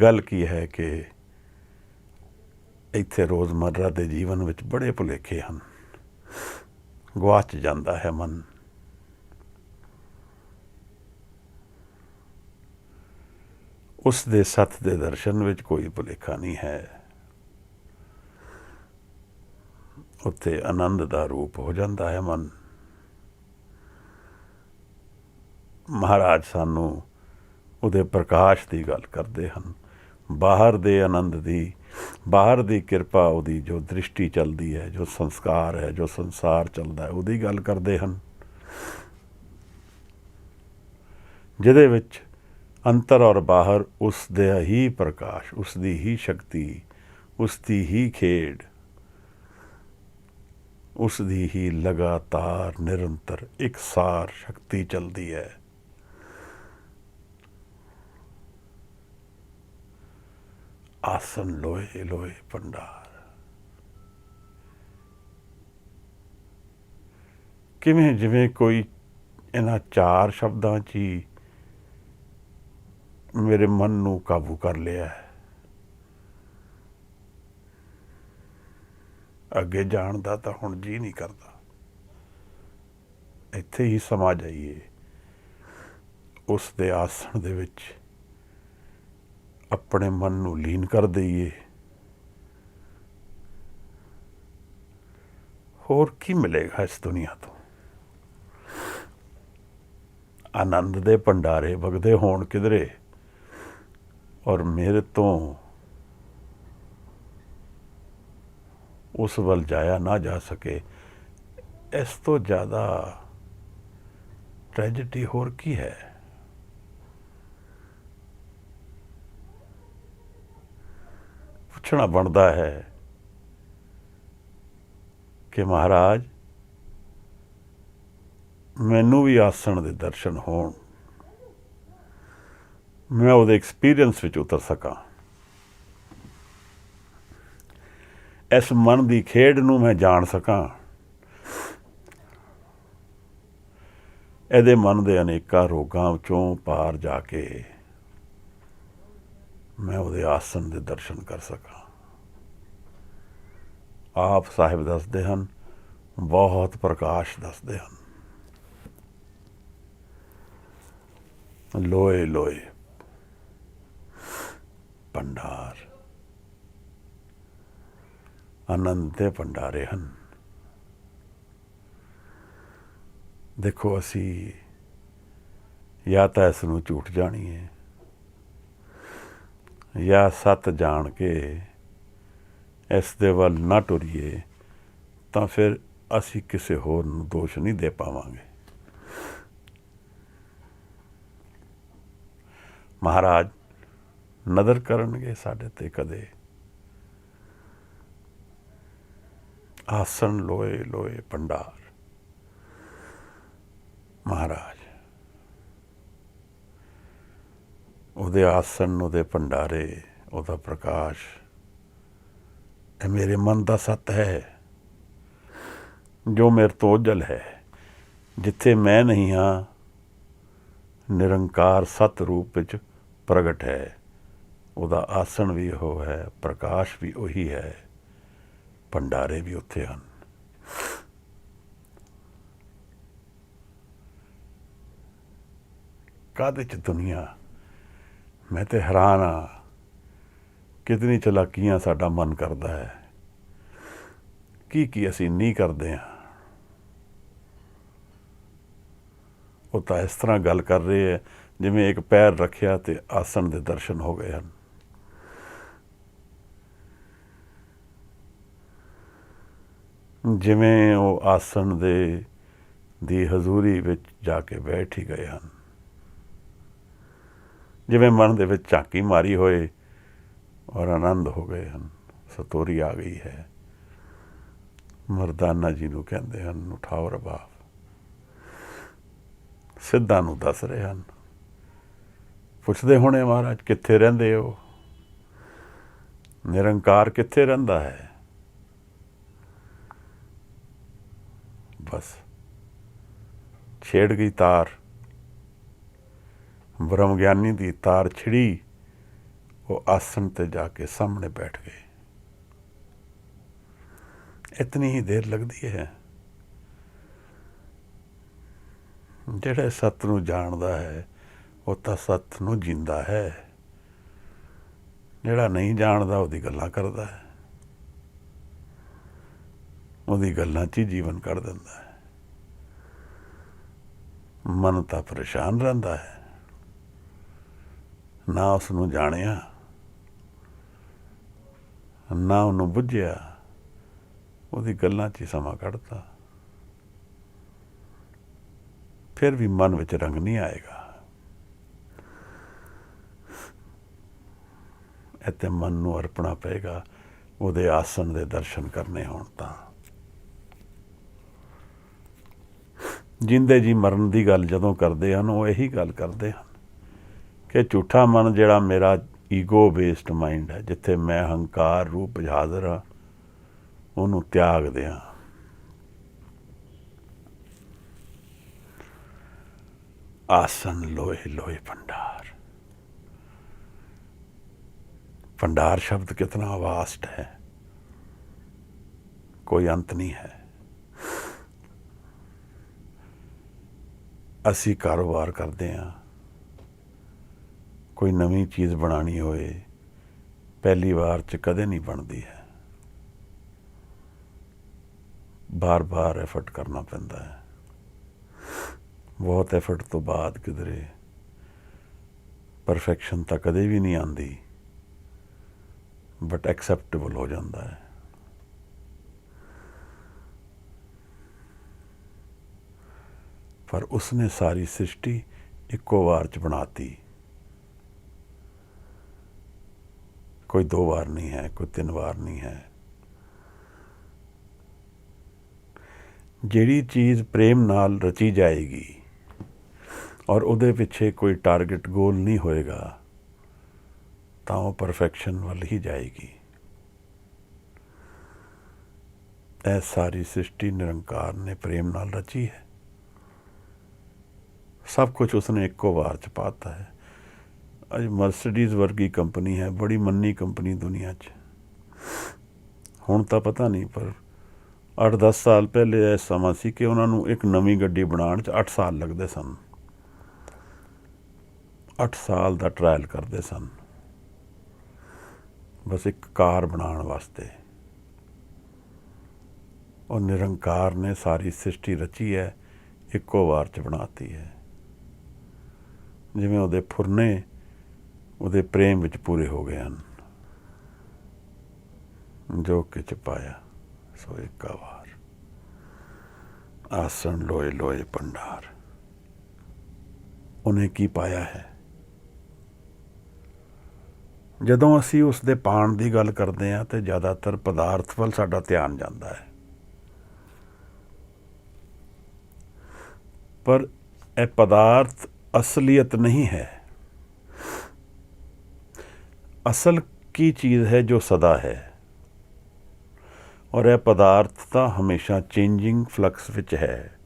ਗੱਲ ਕੀ ਹੈ ਕਿ ਇੱਥੇ ਰੋਜ਼ਮर्रा ਦੇ ਜੀਵਨ ਵਿੱਚ ਬੜੇ ਭੁਲੇਖੇ ਹਨ। ਗੁਆਚ ਜਾਂਦਾ ਹੈ ਮਨ। ਉਸ ਦੇ ਸੱਤ ਦੇ ਦਰਸ਼ਨ ਵਿੱਚ ਕੋਈ ਭੁਲੇਖਾ ਨਹੀਂ ਹੈ। ਉੱਥੇ ਆਨੰਦ ਦਾ ਰੂਪ ਹੋ ਜਾਂਦਾ ਹੈ ਮਨ। ਮਹਾਰਾਜ ਸਾਨੂੰ ਉਹਦੇ ਪ੍ਰਕਾਸ਼ ਦੀ ਗੱਲ ਕਰਦੇ ਹਨ। ਬਾਹਰ ਦੇ ਆਨੰਦ ਦੀ, ਬਾਹਰ ਦੀ ਕਿਰਪਾ, ਉਹਦੀ ਜੋ ਦ੍ਰਿਸ਼ਟੀ ਚੱਲਦੀ ਹੈ, ਜੋ ਸੰਸਕਾਰ ਹੈ, ਜੋ ਸੰਸਾਰ ਚੱਲਦਾ ਹੈ, ਉਹਦੀ ਗੱਲ ਕਰਦੇ ਹਨ, ਜਿਹਦੇ ਵਿੱਚ ਅੰਤਰ ਔਰ ਬਾਹਰ ਉਸ ਦੇ ਹੀ ਪ੍ਰਕਾਸ਼, ਉਸ ਦੀ ਹੀ ਸ਼ਕਤੀ, ਉਸ ਦੀ ਹੀ ਖੇਡ, ਉਸ ਦੀ ਹੀ ਲਗਾਤਾਰ ਨਿਰੰਤਰ ਇਕਸਾਰ ਸ਼ਕਤੀ ਚੱਲਦੀ ਹੈ। ਆਸਨ ਲੋਏ ਲੋਏ ਭੰਡਾਰ। ਕਿਵੇਂ ਜਿਵੇਂ ਕੋਈ ਇਹਨਾਂ ਚਾਰ ਸ਼ਬਦਾਂ 'ਚ ਹੀ ਮੇਰੇ ਮਨ ਨੂੰ ਕਾਬੂ ਕਰ ਲਿਆ ਹੈ। ਅੱਗੇ ਜਾਣ ਦਾ ਤਾਂ ਹੁਣ ਜੀ ਨਹੀਂ ਕਰਦਾ। ਇੱਥੇ ਹੀ ਸਮਾ ਜਾਈਏ। ਉਸ ਦੇ ਆਸਣ ਦੇ ਵਿੱਚ ਆਪਣੇ ਮਨ ਨੂੰ ਲੀਨ ਕਰ ਦਈਏ। ਹੋਰ ਕੀ ਮਿਲੇਗਾ ਇਸ ਦੁਨੀਆ ਤੋਂ। ਆਨੰਦ ਦੇ ਭੰਡਾਰੇ ਵਗਦੇ ਹੋਣ ਕਿਧਰੇ, ਔਰ ਮੇਰੇ ਤੋਂ ਉਸ ਵੱਲ ਜਾਇਆ ਨਾ ਜਾ ਸਕੇ, ਇਸ ਤੋਂ ਜ਼ਿਆਦਾ ਟ੍ਰੈਜੇਡੀ ਹੋਰ ਕੀ ਹੈ। ਪੁੱਛਣਾ ਬਣਦਾ ਹੈ ਕਿ ਮਹਾਰਾਜ ਮੈਨੂੰ ਵੀ ਆਸਣ ਦੇ ਦਰਸ਼ਨ ਹੋਣ, ਮੈਂ ਉਹਦੇ ਐਕਸਪੀਰੀਅੰਸ ਵਿੱਚ ਉਤਰ ਸਕਾਂ। ਇਸ ਮਨ ਦੀ ਖੇਡ ਨੂੰ ਮੈਂ ਜਾਣ ਸਕਾਂ। ਇਹਦੇ ਮਨ ਦੇ ਅਨੇਕਾਂ ਰੋਗਾਂ ਵਿੱਚੋਂ ਪਾਰ ਜਾ ਕੇ ਮੈਂ ਉਹਦੇ ਆਸਣ ਦੇ ਦਰਸ਼ਨ ਕਰ ਸਕਾਂ। ਆਪ ਸਾਹਿਬ ਦੱਸਦੇ ਹਨ, ਬਹੁਤ ਪ੍ਰਕਾਸ਼ ਦੱਸਦੇ ਹਨ। ਲੋਏ ਲੋਏ ਭੰਡਾਰ, ਆਨੰਦ ਦੇ ਭੰਡਾਰੇ ਹਨ। ਦੇਖੋ, ਅਸੀਂ ਜਾਂ ਤਾਂ ਇਸ ਨੂੰ ਝੂਠ ਜਾਣੀਏ ਜਾਂ ਸੱਤ ਜਾਣ ਕੇ ਇਸ ਦੇ ਵੱਲ ਨਾ ਟੁਰੀਏ, ਤਾਂ ਫਿਰ ਅਸੀਂ ਕਿਸੇ ਹੋਰ ਨੂੰ ਦੋਸ਼ ਨਹੀਂ ਦੇ ਪਾਵਾਂਗੇ। ਮਹਾਰਾਜ ਨਦਰ ਕਰਨਗੇ ਸਾਡੇ ਤੇ ਕਦੇ। ਆਸਣ ਲੋਏ ਲੋਏ ਭੰਡਾਰ। ਮਹਾਰਾਜ ਉਹਦੇ ਆਸਣ, ਉਹਦੇ ਭੰਡਾਰੇ, ਉਹਦਾ ਪ੍ਰਕਾਸ਼, ਇਹ ਮੇਰੇ ਮਨ ਦਾ ਸੱਤ ਹੈ ਜੋ ਮੇਰੇ ਤੋਂ ਓਝਲ ਹੈ। ਜਿੱਥੇ ਮੈਂ ਨਹੀਂ ਹਾਂ, ਨਿਰੰਕਾਰ ਸੱਤ ਰੂਪ ਵਿੱਚ ਪ੍ਰਗਟ ਹੈ। ਉਹਦਾ ਆਸਣ ਵੀ ਉਹ ਹੈ, ਪ੍ਰਕਾਸ਼ ਵੀ ਉਹੀ ਹੈ, ਭੰਡਾਰੇ ਵੀ ਉੱਥੇ ਹਨ। ਕਾਹਦੇ 'ਚ ਦੁਨੀਆ, ਮੈਂ ਤੇ ਹੈਰਾਨ ਹਾਂ, ਕਿਤਨੀ ਚਲਾਕੀਆਂ ਸਾਡਾ ਮਨ ਕਰਦਾ ਹੈ। ਕੀ ਅਸੀਂ ਨਹੀਂ ਕਰਦੇ ਹਾਂ। ਉਹ ਤਾਂ ਇਸ ਤਰ੍ਹਾਂ ਗੱਲ ਕਰ ਰਹੇ ਹੈ ਜਿਵੇਂ ਇੱਕ ਪੈਰ ਰੱਖਿਆ ਤੇ ਆਸਣ ਦੇ ਦਰਸ਼ਨ ਹੋ ਗਏ ਹਨ। ਜਿਵੇਂ ਉਹ ਆਸਣ ਦੀ ਹਜ਼ੂਰੀ ਵਿੱਚ ਜਾ ਕੇ ਬੈਠ ਹੀ ਗਏ ਹਨ। ਜਿਵੇਂ ਮਨ ਦੇ ਵਿੱਚ ਝਾਕੀ ਮਾਰੀ ਹੋਏ ਔਰ ਆਨੰਦ ਹੋ ਗਏ ਹਨ। ਸਤੋਰੀ ਆ ਗਈ ਹੈ। ਮਰਦਾਨਾ ਜੀ ਨੂੰ ਕਹਿੰਦੇ ਹਨ, ਉਠਾਓ ਰਬਾਬ। ਸਿੱਧਾਂ ਨੂੰ ਦੱਸ ਰਹੇ ਹਨ। ਪੁੱਛਦੇ ਹੋਣੇ, ਮਹਾਰਾਜ ਕਿੱਥੇ ਰਹਿੰਦੇ ਹੋ? ਨਿਰੰਕਾਰ ਕਿੱਥੇ ਰਹਿੰਦਾ ਹੈ? ਬਸ ਛੇੜ ਗਈ ਤਾਰ, ਬ੍ਰਹਮ ਗਿਆਨੀ ਦੀ ਤਾਰ ਛਿੜੀ। ਉਹ ਆਸਣ ਤੇ ਜਾ ਕੇ ਸਾਹਮਣੇ ਬੈਠ ਗਏ। ਇਤਨੀ ਹੀ ਦੇਰ ਲੱਗਦੀ ਹੈ। ਜਿਹੜਾ ਸੱਤ ਨੂੰ ਜਾਣਦਾ ਹੈ ਉਹ ਤਾਂ ਸੱਤ ਨੂੰ ਜੀਂਦਾ ਹੈ। ਜਿਹੜਾ ਨਹੀਂ ਜਾਣਦਾ ਉਹਦੀ ਗੱਲਾਂ ਕਰਦਾ ਹੈ, ਉਹਦੀ ਗੱਲਾਂ 'ਚ ਹੀ ਜੀਵਨ ਕੱਢ ਦਿੰਦਾ ਹੈ। ਮਨ ਤਾਂ ਪਰੇਸ਼ਾਨ ਰਹਿੰਦਾ ਹੈ। ਨਾ ਉਸ ਨੂੰ ਜਾਣਿਆ, ਨਾ ਉਹਨੂੰ ਬੁੱਝਿਆ, ਉਹਦੀ ਗੱਲਾਂ 'ਚ ਹੀ ਸਮਾਂ ਕੱਢਤਾ। ਫਿਰ ਵੀ ਮਨ ਵਿੱਚ ਰੰਗ ਨਹੀਂ ਆਏਗਾ। ਇੱਥੇ ਮਨ ਨੂੰ ਅਰਪਣਾ ਪਏਗਾ। ਉਹਦੇ ਆਸਣ ਦੇ ਦਰਸ਼ਨ ਕਰਨੇ ਹੋਣ ਤਾਂ। ਜਿੰਦੇ ਜੀ ਮਰਨ ਦੀ ਗੱਲ ਜਦੋਂ ਕਰਦੇ ਹਨ, ਉਹ ਇਹੀ ਗੱਲ ਕਰਦੇ ਹਨ ਕਿ ਝੂਠਾ ਮਨ ਜਿਹੜਾ ਮੇਰਾ ਈਗੋ ਬੇਸਡ ਮਾਈਂਡ ਹੈ, ਜਿੱਥੇ ਮੈਂ ਹੰਕਾਰ ਰੂਪ ਹਾਜ਼ਰ ਹਾਂ, ਉਹਨੂੰ ਤਿਆਗ ਦਿਆਂ। ਆਸਣ ਲੋਏ ਲੋਏ ਭੰਡਾਰ। ਭੰਡਾਰ ਸ਼ਬਦ ਕਿਤਨਾ ਵਾਸਟ ਹੈ, ਕੋਈ ਅੰਤ ਨਹੀਂ ਹੈ। ਅਸੀਂ ਕਾਰੋਬਾਰ ਕਰਦੇ ਹਾਂ। ਕੋਈ ਨਵੀਂ ਚੀਜ਼ ਬਣਾਉਣੀ ਹੋਏ, ਪਹਿਲੀ ਵਾਰ 'ਚ ਕਦੇ ਨਹੀਂ ਬਣਦੀ ਹੈ। ਬਾਰ-ਬਾਰ ਐਫਰਟ ਕਰਨਾ ਪੈਂਦਾ ਹੈ। ਬਹੁਤ ਐਫਰਟ ਤੋਂ ਬਾਅਦ ਕਿਧਰੇ ਪਰਫੈਕਸ਼ਨ ਤਾਂ ਕਦੇ ਵੀ ਨਹੀਂ ਆਉਂਦੀ, ਬਟ ਐਕਸੈਪਟੇਬਲ ਹੋ ਜਾਂਦਾ ਹੈ। ਪਰ ਉਸਨੇ ਸਾਰੀ ਸ੍ਰਿਸ਼ਟੀ ਇੱਕੋ ਵਾਰ 'ਚ ਬਣਾਤੀ। ਕੋਈ 2 ਵਾਰ ਨਹੀਂ ਹੈ, ਕੋਈ 3 ਵਾਰ ਨਹੀਂ ਹੈ। ਜਿਹੜੀ ਚੀਜ਼ ਪ੍ਰੇਮ ਨਾਲ ਰਚੀ ਜਾਏਗੀ ਔਰ ਉਹਦੇ ਪਿੱਛੇ ਕੋਈ ਟਾਰਗੇਟ ਗੋਲ ਨਹੀਂ ਹੋਏਗਾ, ਤਾਂ ਉਹ ਪਰਫੈਕਸ਼ਨ ਵੱਲ ਹੀ ਜਾਏਗੀ। ਇਹ ਸਾਰੀ ਸ੍ਰਿਸ਼ਟੀ ਨਿਰੰਕਾਰ ਨੇ ਪ੍ਰੇਮ ਨਾਲ ਰਚੀ ਹੈ। ਸਭ ਕੁਝ ਉਸਨੇ ਇੱਕੋ ਵਾਰ 'ਚ ਪਾਤਾ ਹੈ। ਅੱਜ ਮਰਸੀਡੀਜ਼ ਵਰਗੀ ਕੰਪਨੀ ਹੈ, ਬੜੀ ਮੰਨੀ ਕੰਪਨੀ ਦੁਨੀਆ 'ਚ, ਹੁਣ ਤਾਂ ਪਤਾ ਨਹੀਂ, ਪਰ 8-10 ਸਾਲ ਪਹਿਲੇ ਇਹ ਸਮਾਂ ਸੀ ਕਿ ਉਹਨਾਂ ਨੂੰ ਇੱਕ ਨਵੀਂ ਗੱਡੀ ਬਣਾਉਣ 'ਚ 8 ਸਾਲ ਲੱਗਦੇ ਸਨ। 8 ਸਾਲ ਦਾ ਟਰਾਇਲ ਕਰਦੇ ਸਨ ਬਸ ਇੱਕ ਕਾਰ ਬਣਾਉਣ ਵਾਸਤੇ। ਉਹ ਨਿਰੰਕਾਰ ਨੇ ਸਾਰੀ ਸ੍ਰਿਸ਼ਟੀ ਰਚੀ ਹੈ, ਇੱਕੋ ਵਾਰ 'ਚ ਬਣਾਤੀ ਹੈ। ਜਿਵੇਂ ਉਹਦੇ ਫੁਰਨੇ ਉਹਦੇ ਪ੍ਰੇਮ ਵਿੱਚ ਪੂਰੇ ਹੋ ਗਏ ਹਨ। ਜੋ ਕਿਛ ਪਾਇਆ ਸੋ ਇੱਕਾ ਵਾਰ, ਆਸਣ ਲੋਏ ਲੋਏ ਭੰਡਾਰ। ਉਹਨੇ ਕੀ ਪਾਇਆ ਹੈ? ਜਦੋਂ ਅਸੀਂ ਉਸ ਦੇ ਪਾਣ ਦੀ ਗੱਲ ਕਰਦੇ ਹਾਂ ਤਾਂ ਜ਼ਿਆਦਾਤਰ ਪਦਾਰਥ ਵੱਲ ਸਾਡਾ ਧਿਆਨ ਜਾਂਦਾ ਹੈ, ਪਰ ਇਹ ਪਦਾਰਥ ਅਸਲੀਅਤ ਨਹੀਂ ਹੈ। ਅਸਲ ਕੀ ਚੀਜ਼ ਹੈ ਜੋ ਸਦਾ ਹੈ, ਔਰ ਇਹ ਪਦਾਰਥ ਤਾਂ ਹਮੇਸ਼ਾ ਚੇਂਜਿੰਗ ਫਲਕਸ ਵਿੱਚ ਹੈ,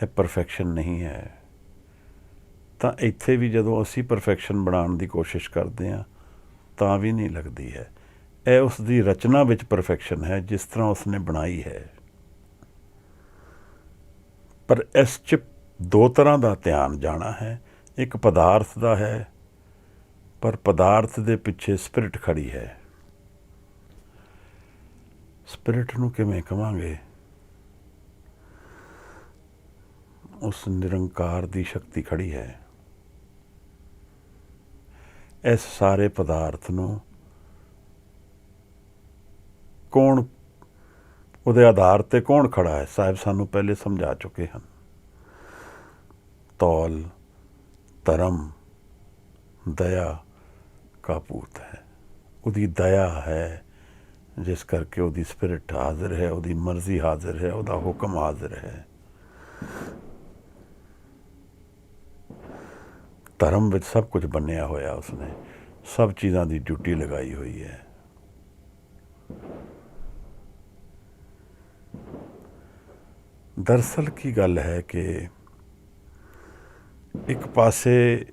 ਇਹ ਪਰਫੈਕਸ਼ਨ ਨਹੀਂ ਹੈ। ਤਾਂ ਇੱਥੇ ਵੀ ਜਦੋਂ ਅਸੀਂ ਪਰਫੈਕਸ਼ਨ ਬਣਾਉਣ ਦੀ ਕੋਸ਼ਿਸ਼ ਕਰਦੇ ਹਾਂ ਤਾਂ ਵੀ ਨਹੀਂ ਲੱਗਦੀ ਹੈ। ਇਹ ਉਸ ਦੀ ਰਚਨਾ ਵਿੱਚ ਪਰਫੈਕਸ਼ਨ ਹੈ ਜਿਸ ਤਰ੍ਹਾਂ ਉਸਨੇ ਬਣਾਈ ਹੈ। ਪਰ ਇਸ 'ਚ ਦੋ ਤਰ੍ਹਾਂ ਦਾ ਧਿਆਨ ਜਾਣਾ ਹੈ। ਇੱਕ ਪਦਾਰਥ ਦਾ ਹੈ, ਪਰ ਪਦਾਰਥ ਦੇ ਪਿੱਛੇ ਸਪਿਰਿਟ ਖੜੀ ਹੈ। ਸਪਿਰਿਟ ਨੂੰ ਕਿਵੇਂ ਕਵਾਂਗੇ? ਉਸ ਨਿਰੰਕਾਰ ਦੀ ਸ਼ਕਤੀ ਖੜੀ ਹੈ। ਇਸ ਸਾਰੇ ਪਦਾਰਥ ਨੂੰ ਕੌਣ, ਉਹਦੇ ਆਧਾਰ ਤੇ ਕੌਣ ਖੜਾ ਹੈ? ਸਾਹਿਬ ਸਾਨੂੰ ਪਹਿਲੇ ਸਮਝਾ ਚੁੱਕੇ ਹਨ। ਤੌਲ ਧਰਮ ਦਇਆ ਕਾ ਪੂਤ ਹੈ। ਉਹਦੀ ਦਇਆ ਹੈ ਜਿਸ ਕਰਕੇ ਉਹਦੀ ਸਪਿਰਿਟ ਹਾਜ਼ਰ ਹੈ, ਉਹਦੀ ਮਰਜ਼ੀ ਹਾਜ਼ਰ ਹੈ, ਉਹਦਾ ਹੁਕਮ ਹਾਜ਼ਰ ਹੈ। ਧਰਮ ਵਿੱਚ ਸਭ ਕੁਝ ਬੰਨਿਆ ਹੋਇਆ, ਉਸਨੇ ਸਭ ਚੀਜ਼ਾਂ ਦੀ ਡਿਊਟੀ ਲਗਾਈ ਹੋਈ ਹੈ। ਦਰਅਸਲ ਕੀ ਗੱਲ ਹੈ ਕਿ ਇੱਕ ਪਾਸੇ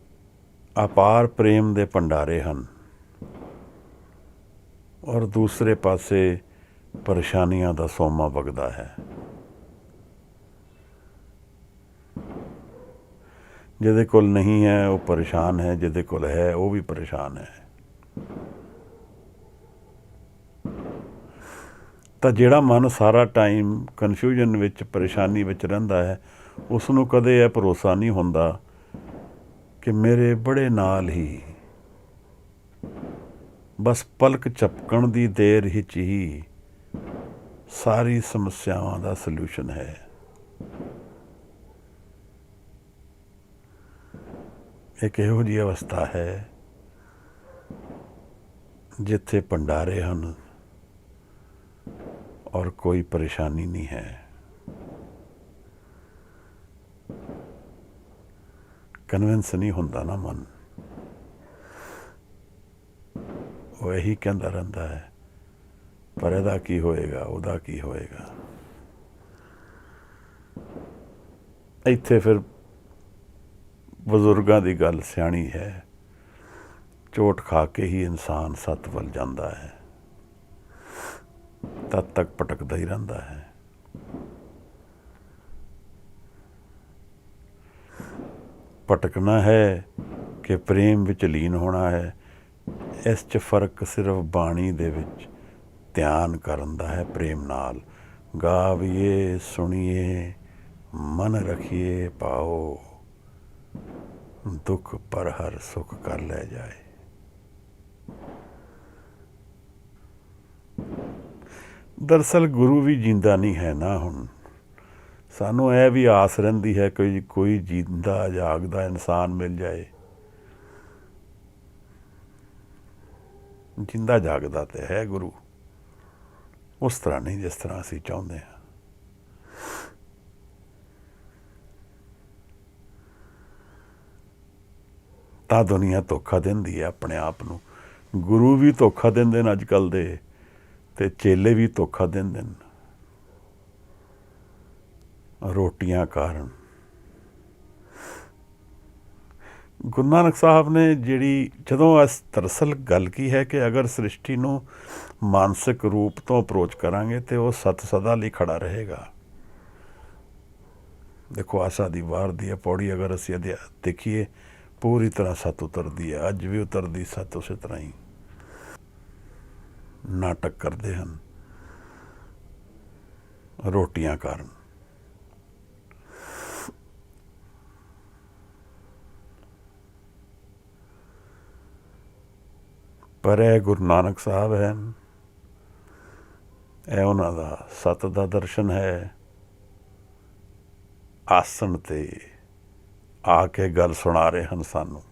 ਅਪਾਰ ਪ੍ਰੇਮ ਦੇ ਭੰਡਾਰੇ ਹਨ ਔਰ ਦੂਸਰੇ ਪਾਸੇ ਪਰੇਸ਼ਾਨੀਆਂ ਦਾ ਸੋਮਾ ਵਗਦਾ ਹੈ। ਜਿਹਦੇ ਕੋਲ ਨਹੀਂ ਹੈ ਉਹ ਪਰੇਸ਼ਾਨ ਹੈ, ਜਿਹਦੇ ਕੋਲ ਹੈ ਉਹ ਵੀ ਪਰੇਸ਼ਾਨ ਹੈ। ਤਾਂ ਜਿਹੜਾ ਮਨ ਸਾਰਾ ਟਾਈਮ ਕਨਫਿਊਜ਼ਨ ਵਿੱਚ, ਪਰੇਸ਼ਾਨੀ ਵਿੱਚ ਰਹਿੰਦਾ ਹੈ, ਉਸ ਨੂੰ ਕਦੇ ਇਹ ਭਰੋਸਾ ਨਹੀਂ ਹੁੰਦਾ ਕਿ ਮੇਰੇ ਬੜੇ ਨਾਲ ਹੀ ਬਸ ਪਲਕ ਝਪਕਣ ਦੀ ਦੇਰ ਵਿੱਚ ਹੀ ਸਾਰੀ ਸਮੱਸਿਆਵਾਂ ਦਾ ਸਲਿਊਸ਼ਨ ਹੈ। ਇੱਕ ਇਹੋ ਜਿਹੀ ਅਵਸਥਾ ਹੈ ਜਿੱਥੇ ਭੰਡਾਰੇ ਹਨ ਔਰ ਕੋਈ ਪਰੇਸ਼ਾਨੀ ਨਹੀਂ ਹੈ। ਕਨਵਿੰਸ ਨਹੀਂ ਹੁੰਦਾ ਨਾ ਮਨ, ਉਹ ਇਹੀ ਕਹਿੰਦਾ ਰਹਿੰਦਾ ਹੈ ਪਰ ਇਹਦਾ ਕੀ ਹੋਏਗਾ, ਉਹਦਾ ਕੀ ਹੋਏਗਾ। ਇੱਥੇ ਫਿਰ ਬਜ਼ੁਰਗਾਂ ਦੀ ਗੱਲ ਸਿਆਣੀ ਹੈ, ਚੋਟ ਖਾ ਕੇ ਹੀ ਇਨਸਾਨ ਸੱਤ ਵੱਲ ਜਾਂਦਾ ਹੈ, ਤਦ ਤੱਕ ਭਟਕਦਾ ਹੀ ਰਹਿੰਦਾ ਹੈ। ਭਟਕਣਾ ਹੈ ਕਿ ਪ੍ਰੇਮ ਵਿੱਚ ਲੀਨ ਹੋਣਾ ਹੈ, ਇਸ 'ਚ ਫਰਕ ਸਿਰਫ ਬਾਣੀ ਦੇ ਵਿੱਚ ਧਿਆਨ ਕਰਨ ਦਾ ਹੈ। ਪ੍ਰੇਮ ਨਾਲ ਗਾਵੀਏ ਸੁਣੀਏ ਮਨ ਰੱਖੀਏ ਪਾਓ, ਦੁੱਖ ਪਰ ਹਰ ਸੁੱਖ ਕਰ ਲੈ ਜਾਏ। ਦਰਅਸਲ ਗੁਰੂ ਵੀ ਜਿੰਦਾ ਨਹੀਂ ਹੈ ਨਾ। ਹੁਣ ਸਾਨੂੰ ਇਹ ਵੀ ਆਸ ਰਹਿੰਦੀ ਹੈ ਕਿ ਕੋਈ ਜਿੰਦਾ ਜਾਗਦਾ ਇਨਸਾਨ ਮਿਲ ਜਾਏ। ਜਿੰਦਾ ਜਾਗਦਾ ਤੇ ਹੈ ਗੁਰੂ, ਉਸ ਤਰ੍ਹਾਂ ਨਹੀਂ ਜਿਸ ਤਰ੍ਹਾਂ ਅਸੀਂ ਚਾਹੁੰਦੇ ਹਾਂ। ਤਾਂ ਦੁਨੀਆ ਧੋਖਾ ਦਿੰਦੀ ਹੈ ਆਪਣੇ ਆਪ ਨੂੰ। ਗੁਰੂ ਵੀ ਧੋਖਾ ਦਿੰਦੇ ਨੇ ਅੱਜ ਕੱਲ੍ਹ ਦੇ, ਤੇ ਚੇਲੇ ਵੀ ਧੋਖਾ ਦਿੰਦੇ ਨੇ ਰੋਟੀਆਂ ਕਾਰਨ। ਗੁਰੂ ਨਾਨਕ ਸਾਹਿਬ ਨੇ ਜਿਹੜੀ, ਜਦੋਂ ਦਰਅਸਲ ਗੱਲ ਕੀ ਹੈ ਕਿ ਅਗਰ ਸ੍ਰਿਸ਼ਟੀ ਨੂੰ ਮਾਨਸਿਕ ਰੂਪ ਤੋਂ ਅਪਰੋਚ ਕਰਾਂਗੇ ਤੇ ਉਹ ਸਤ ਸਦਾ ਲਈ ਖੜਾ ਰਹੇਗਾ। ਦੇਖੋ ਆਸਾ ਦੀ ਵਾਰ ਦੀ ਹੈ ਪੌੜੀ, ਅਗਰ ਅਸੀਂ ਦੇਖੀਏ ਪੂਰੀ ਤਰ੍ਹਾਂ ਸੱਤ ਉਤਰਦੀ ਹੈ, ਅੱਜ ਵੀ ਉਤਰਦੀ ਸੱਤ ਉਸੇ ਤਰ੍ਹਾਂ ਹੀ। ਨਾਟਕ ਕਰਦੇ ਹਨ ਰੋਟੀਆਂ ਕਾਰਨ। ਪਰ ਇਹ ਗੁਰੂ ਨਾਨਕ ਸਾਹਿਬ ਹਨ, ਇਹ ਉਹਨਾਂ ਦਾ ਸਤ ਦਾ ਦਰਸ਼ਨ ਹੈ। ਆਸਣ ਤੇ ਆ ਕੇ ਗੱਲ ਸੁਣਾ ਰਹੇ ਹਨ ਸਾਨੂੰ,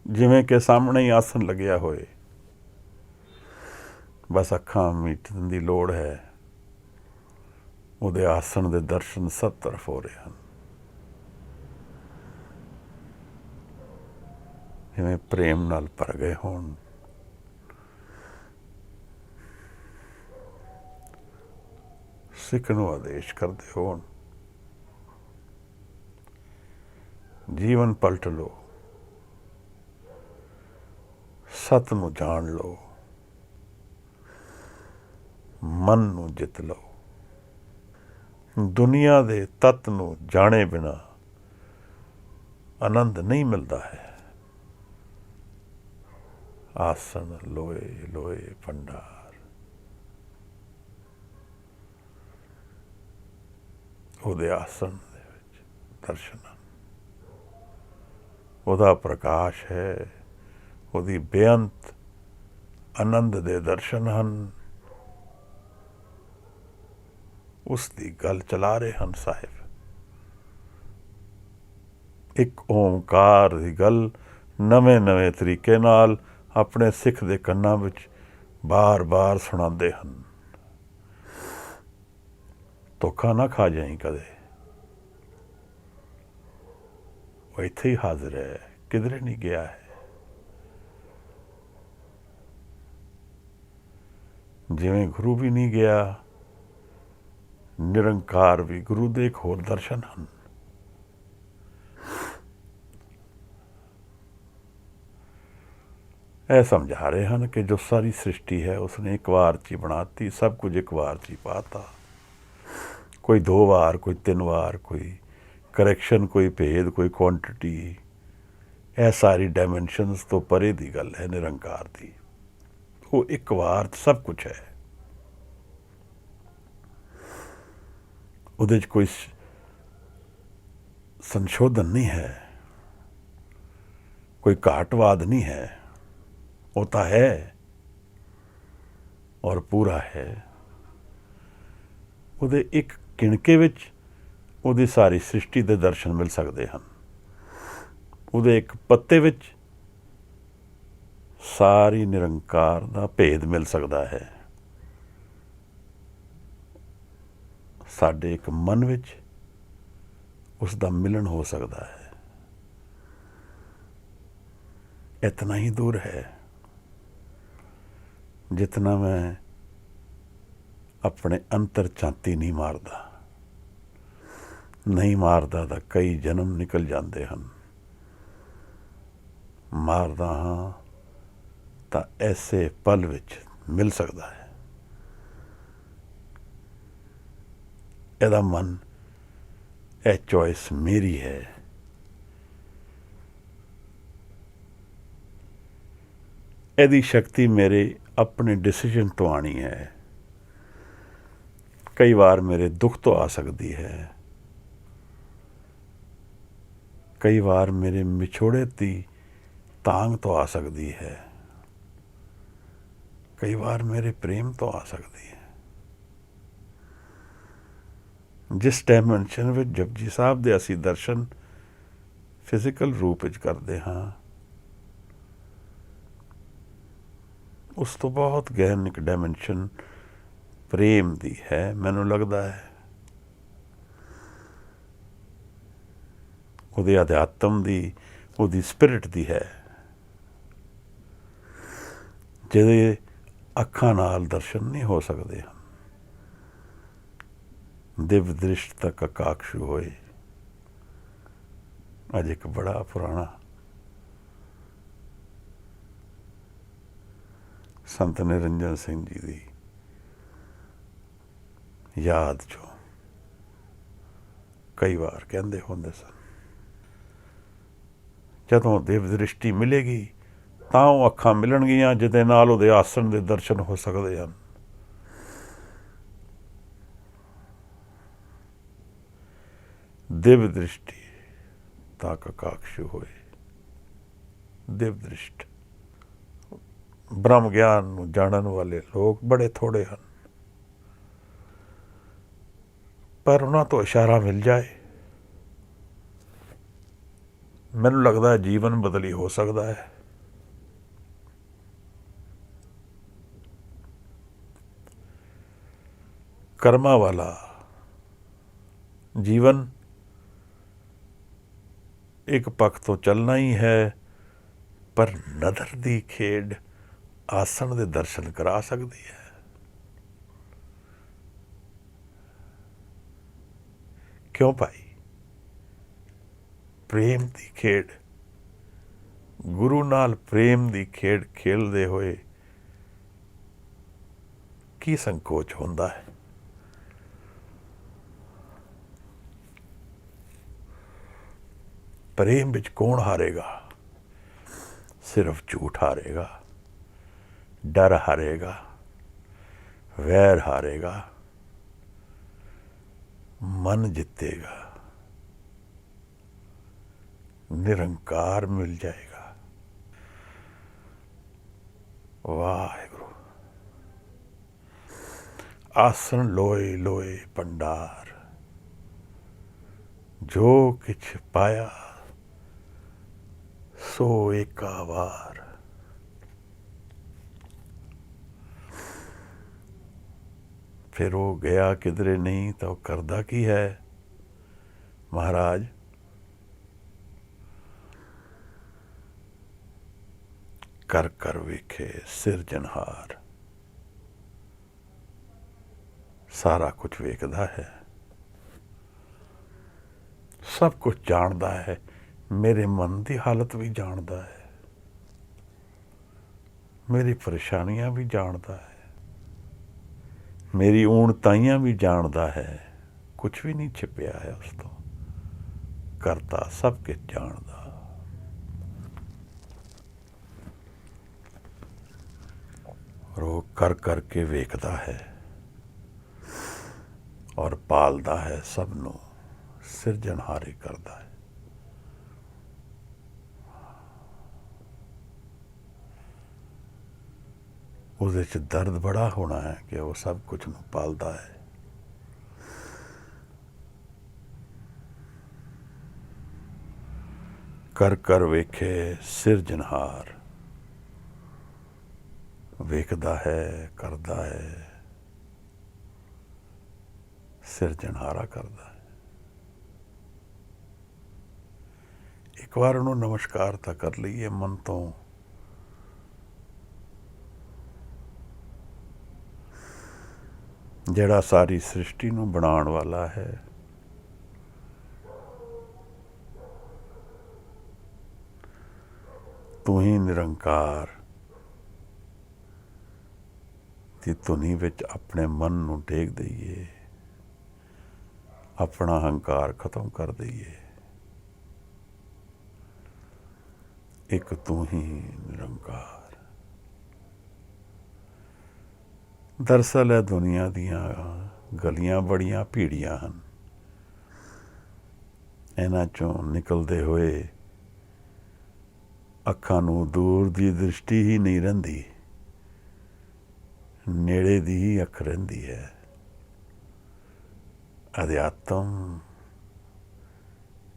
ਜਿਵੇਂ ਕਿ ਸਾਹਮਣੇ ਹੀ ਆਸਣ ਲੱਗਿਆ ਹੋਏ, ਬਸ ਅੱਖਾਂ ਮੀਟਣ ਦੀ ਲੋੜ ਹੈ। ਉਹਦੇ ਆਸਣ ਦੇ ਦਰਸ਼ਨ ਸਭ ਤਰਫ ਹੋ ਰਹੇ ਹਨ, ਜਿਵੇਂ ਪ੍ਰੇਮ ਨਾਲ ਭਰ ਗਏ ਹੋਣ। ਸਿੱਖ ਨੂੰ ਆਦੇਸ਼ ਕਰਦੇ ਹੋਣ, ਜੀਵਨ ਪਲਟ ਲਓ, ਸਤ ਨੂੰ ਜਾਣ ਲਓ, ਮਨ ਨੂੰ ਜਿੱਤ ਲਓ। ਦੁਨੀਆ ਦੇ ਤੱਤ ਨੂੰ ਜਾਣੇ ਬਿਨਾ ਆਨੰਦ ਨਹੀਂ ਮਿਲਦਾ ਹੈ। ਆਸਣ ਲੋਏ ਲੋਏ ਭੰਡਾਰ, ਉਹਦੇ ਆਸਣ ਦੇ ਵਿੱਚ ਦਰਸ਼ਨ ਹਨ। ਉਹਦਾ ਪ੍ਰਕਾਸ਼ ਹੈ, ਉਹਦੀ ਬੇਅੰਤ ਆਨੰਦ ਦੇ ਦਰਸ਼ਨ ਹਨ। ਉਸ ਦੀ ਗੱਲ ਚਲਾ ਰਹੇ ਹਨ ਸਾਹਿਬ। ਇੱਕ ਓਂਕਾਰ ਦੀ ਗੱਲ ਨਵੇਂ ਤਰੀਕੇ ਨਾਲ ਆਪਣੇ ਸਿੱਖ ਦੇ ਕੰਨਾਂ ਵਿੱਚ ਬਾਰ-ਬਾਰ ਸੁਣਾਉਂਦੇ ਹਨ। ਧੋਖਾ ਨਾ ਖਾ ਜਾਈਂ ਕਦੇ, ਉਹ ਇੱਥੇ ਹੀ ਹਾਜ਼ਰ ਹੈ, ਕਿਧਰੇ ਨਹੀਂ ਗਿਆ ਹੈ। ਜਿਵੇਂ ਗੁਰੂ ਵੀ ਨਹੀਂ ਗਿਆ, ਨਿਰੰਕਾਰ ਵੀ ਗੁਰੂ ਦੇ ਇੱਕ ਹੋਰ ਦਰਸ਼ਨ ਹਨ। ਇਹ ਸਮਝਾ ਰਹੇ ਹਨ ਕਿ ਜੋ ਸਾਰੀ ਸ੍ਰਿਸ਼ਟੀ ਹੈ ਉਸਨੇ ਇੱਕ ਵਾਰ 'ਚ ਹੀ ਬਣਾਤੀ, ਸਭ ਕੁਝ ਇੱਕ ਵਾਰ 'ਚ ਹੀ ਪਾਤਾ। ਕੋਈ 2 ਵਾਰ, ਕੋਈ 3 ਵਾਰ, ਕੋਈ ਕਰੈਕਸ਼ਨ, ਕੋਈ ਭੇਦ, ਕੋਈ ਕੁਆਂਟਿਟੀ। ਇਹ ਸਾਰੀ ਡਾਇਮੈਂਸ਼ਨਸ ਤੋਂ ਪਰੇ ਦੀ ਗੱਲ ਹੈ ਨਿਰੰਕਾਰ ਦੀ। ਉਹ ਇੱਕ ਵਾਰ 'ਚ ਸਭ ਕੁਝ ਹੈ। ਉਹਦੇ 'ਚ ਕੋਈ ਸੰਸ਼ੋਧਨ ਨਹੀਂ ਹੈ, ਕੋਈ ਘਾਟਵਾਦ ਨਹੀਂ ਹੈ। ਉਹ ਤਾਂ ਹੈ ਔਰ ਪੂਰਾ ਹੈ। ਉਹਦੇ ਇੱਕ ਕਿਣਕੇ ਵਿੱਚ ਉਹਦੀ ਸਾਰੀ ਸ੍ਰਿਸ਼ਟੀ ਦੇ ਦਰਸ਼ਨ ਮਿਲ ਸਕਦੇ ਹਨ। ਉਹਦੇ ਇੱਕ ਪੱਤੇ ਵਿੱਚ ਸਾਰੀ ਨਿਰੰਕਾਰ ਦਾ ਭੇਦ ਮਿਲ ਸਕਦਾ ਹੈ। ਸਾਡੇ ਇੱਕ ਮਨ ਵਿੱਚ ਉਸ ਦਾ ਮਿਲਨ ਹੋ ਸਕਦਾ ਹੈ। इतना ही दूर है जितना मैं अपने अंतर ਝਾਤੀ नहीं मारदा। नहीं मारदा ਤਾਂ कई जन्म निकल जाते हैं। मारदा हाँ ਤਾਂ ऐसे पल विच मिल सकता है। ਇਹਦਾ मन ਇਹ चॉइस मेरी है। ਇਹਦੀ ਸ਼ਕਤੀ ਮੇਰੇ ਆਪਣੇ ਡਿਸੀਜਨ ਤੋਂ ਆਣੀ ਹੈ। ਕਈ ਵਾਰ ਮੇਰੇ ਦੁੱਖ ਤੋਂ ਆ ਸਕਦੀ ਹੈ, ਕਈ ਵਾਰ ਮੇਰੇ ਵਿਛੋੜੇ ਦੀ ਤਾਂਘ ਤੋਂ ਆ ਸਕਦੀ ਹੈ, ਕਈ ਵਾਰ ਮੇਰੇ ਪ੍ਰੇਮ ਤੋਂ ਆ ਸਕਦੀ ਹੈ। ਜਿਸ ਡਾਇਮੈਂਸ਼ਨ ਵਿੱਚ ਜਪਜੀ ਸਾਹਿਬ ਦੇ ਅਸੀਂ ਦਰਸ਼ਨ ਫਿਜ਼ੀਕਲ ਰੂਪ ਵਿੱਚ ਕਰਦੇ ਹਾਂ, ਉਸ ਤੋਂ ਬਹੁਤ ਗਹਿਨ ਇੱਕ ਡਾਇਮੈਂਸ਼ਨ ਪ੍ਰੇਮ ਦੀ ਹੈ। ਮੈਨੂੰ ਲੱਗਦਾ ਹੈ ਉਹਦੇ ਅਧਿਆਤਮ ਦੀ, ਉਹਦੀ ਸਪਿਰਿਟ ਦੀ ਹੈ, ਜਿਹਦੇ ਅੱਖਾਂ ਨਾਲ ਦਰਸ਼ਨ ਨਹੀਂ ਹੋ ਸਕਦੇ ਹਨ। ਦਿਵ ਦ੍ਰਿਸ਼ਟ ਤੱਕ ਆਕਾਕਸ਼ੂ ਹੋਏ। ਅੱਜ ਇੱਕ ਬੜਾ ਪੁਰਾਣਾ ਸੰਤ ਨਿਰੰਜਨ ਸਿੰਘ ਜੀ ਦੀ ਯਾਦ 'ਚੋਂ ਕਈ ਵਾਰ ਕਹਿੰਦੇ ਹੁੰਦੇ ਸਨ, ਜਦੋਂ ਦਿਵ ਦ੍ਰਿਸ਼ਟੀ ਮਿਲੇਗੀ ਤਾਂ ਉਹ ਅੱਖਾਂ ਮਿਲਣਗੀਆਂ ਜਿਹਦੇ ਨਾਲ ਉਹਦੇ ਆਸਣ ਦੇ ਦਰਸ਼ਨ ਹੋ ਸਕਦੇ ਹਨ। ਦਿਵ ਦ੍ਰਿਸ਼ਟੀ ਤਾਕ ਕਾਕਸ਼ੂ ਹੋਏ। ਦਿਵ ਦ੍ਰਿਸ਼ਟ ਬ੍ਰਹਮ ਗਿਆਨ ਨੂੰ ਜਾਣਨ ਵਾਲੇ ਲੋਕ ਬੜੇ ਥੋੜੇ ਹਨ, ਪਰ ਉਹਨਾਂ ਤੋਂ ਇਸ਼ਾਰਾ ਮਿਲ ਜਾਏ, ਮੈਨੂੰ ਲੱਗਦਾ ਜੀਵਨ ਬਦਲੀ ਹੋ ਸਕਦਾ ਹੈ। ਕਰਮਾਂ ਵਾਲਾ ਜੀਵਨ ਇੱਕ ਪੱਖ ਤੋਂ ਚੱਲਣਾ ਹੀ ਹੈ, ਪਰ ਨਦਰ ਦੀ ਖੇਡ ਆਸਣ ਦੇ ਦਰਸ਼ਨ ਕਰਾ ਸਕਦੀ ਹੈ। ਕਿਉਂ ਭਾਈ? ਪ੍ਰੇਮ ਦੀ ਖੇਡ, ਗੁਰੂ ਨਾਲ ਪ੍ਰੇਮ ਦੀ ਖੇਡ ਖੇਲਦੇ ਹੋਏ ਕੀ ਸੰਕੋਚ ਹੁੰਦਾ ਹੈ? ਪ੍ਰੇਮ ਵਿੱਚ ਕੌਣ ਹਾਰੇਗਾ? ਸਿਰਫ ਝੂਠ ਹਾਰੇਗਾ, ਡਰ ਹਾਰੇਗਾ, ਵੈਰ ਹਾਰੇਗਾ, ਮਨ ਜਿੱਤੇਗਾ, ਨਿਰੰਕਾਰ ਮਿਲ ਜਾਏਗਾ। ਵਾਹਿਗੁਰੂ। ਆਸਣ ਲੋਏ ਲੋਏ ਭੰਡਾਰ, ਜੋ ਕਿਛ ਪਾਇਆ ਸੋ ਏਕਾ ਵਾਰ। ਫਿਰ ਉਹ ਗਿਆ ਕਿਧਰੇ ਨਹੀਂ ਤਾਂ ਉਹ ਕਰਦਾ ਕੀ ਹੈ? ਮਹਾਰਾਜ, ਕਰ ਕਰ ਵੇਖੇ ਸਿਰਜਣਹਾਰ, ਸਾਰਾ ਕੁਝ ਵੇਖਦਾ ਹੈ, ਸਭ ਕੁਝ ਜਾਣਦਾ ਹੈ, ਮੇਰੇ ਮਨ ਦੀ ਹਾਲਤ ਵੀ ਜਾਣਦਾ ਹੈ, ਮੇਰੀ ਪਰੇਸ਼ਾਨੀਆਂ ਵੀ ਜਾਣਦਾ ਹੈ, ਮੇਰੀ ਊਣਤਾਈਆਂ ਵੀ ਜਾਣਦਾ ਹੈ। ਕੁਝ ਵੀ ਨਹੀਂ ਛਿਪਿਆ ਹੈ ਉਸ ਤੋਂ। ਕਰਤਾ ਸਭ ਕੁਝ ਜਾਣਦਾ। ਔਰ ਉਹ ਕਰ ਕਰਕੇ ਵੇਖਦਾ ਹੈ ਔਰ ਪਾਲਦਾ ਹੈ, ਸਭ ਨੂੰ ਸਿਰਜਣਹਾਰੇ ਕਰਦਾ ਹੈ। ਉਹਦੇ 'ਚ ਦਰਦ ਬੜਾ ਹੋਣਾ ਹੈ ਕਿ ਉਹ ਸਭ ਕੁਝ ਨੂੰ ਪਾਲਦਾ ਹੈ। ਕਰ ਕਰ ਵੇਖੇ ਸਿਰਜਣਹਾਰ, ਵੇਖਦਾ ਹੈ, ਕਰਦਾ ਹੈ, ਸਿਰਜਣਹਾਰਾ ਕਰਦਾ ਹੈ। ਇੱਕ ਵਾਰ ਉਹਨੂੰ ਨਮਸਕਾਰ ਤਾਂ ਕਰ ਲਈਏ ਮਨ ਤੋਂ। ਜਿਹੜਾ ਸਾਰੀ ਸ੍ਰਿਸ਼ਟੀ ਨੂੰ ਬਣਾਉਣ ਵਾਲਾ ਹੈ, ਤੂੰ ਹੀ ਨਿਰੰਕਾਰ ਦੀ ਧੁਨੀ ਵਿੱਚ ਆਪਣੇ ਮਨ ਨੂੰ ਟੇਕ ਦਈਏ, ਆਪਣਾ ਹੰਕਾਰ ਖਤਮ ਕਰ ਦਈਏ। ਇੱਕ ਤੂੰ ਹੀ ਨਿਰੰਕਾਰ। ਦਰਅਸਲ ਇਹ ਦੁਨੀਆ ਦੀਆਂ ਗਲੀਆਂ ਬੜੀਆਂ ਭੀੜੀਆਂ ਹਨ। ਇਹਨਾਂ 'ਚੋਂ ਨਿਕਲਦੇ ਹੋਏ ਅੱਖਾਂ ਨੂੰ ਦੂਰ ਦੀ ਦ੍ਰਿਸ਼ਟੀ ਹੀ ਨਹੀਂ ਰਹਿੰਦੀ, ਨੇੜੇ ਦੀ ਹੀ ਅੱਖ ਰਹਿੰਦੀ ਹੈ। ਅਧਿਆਤਮ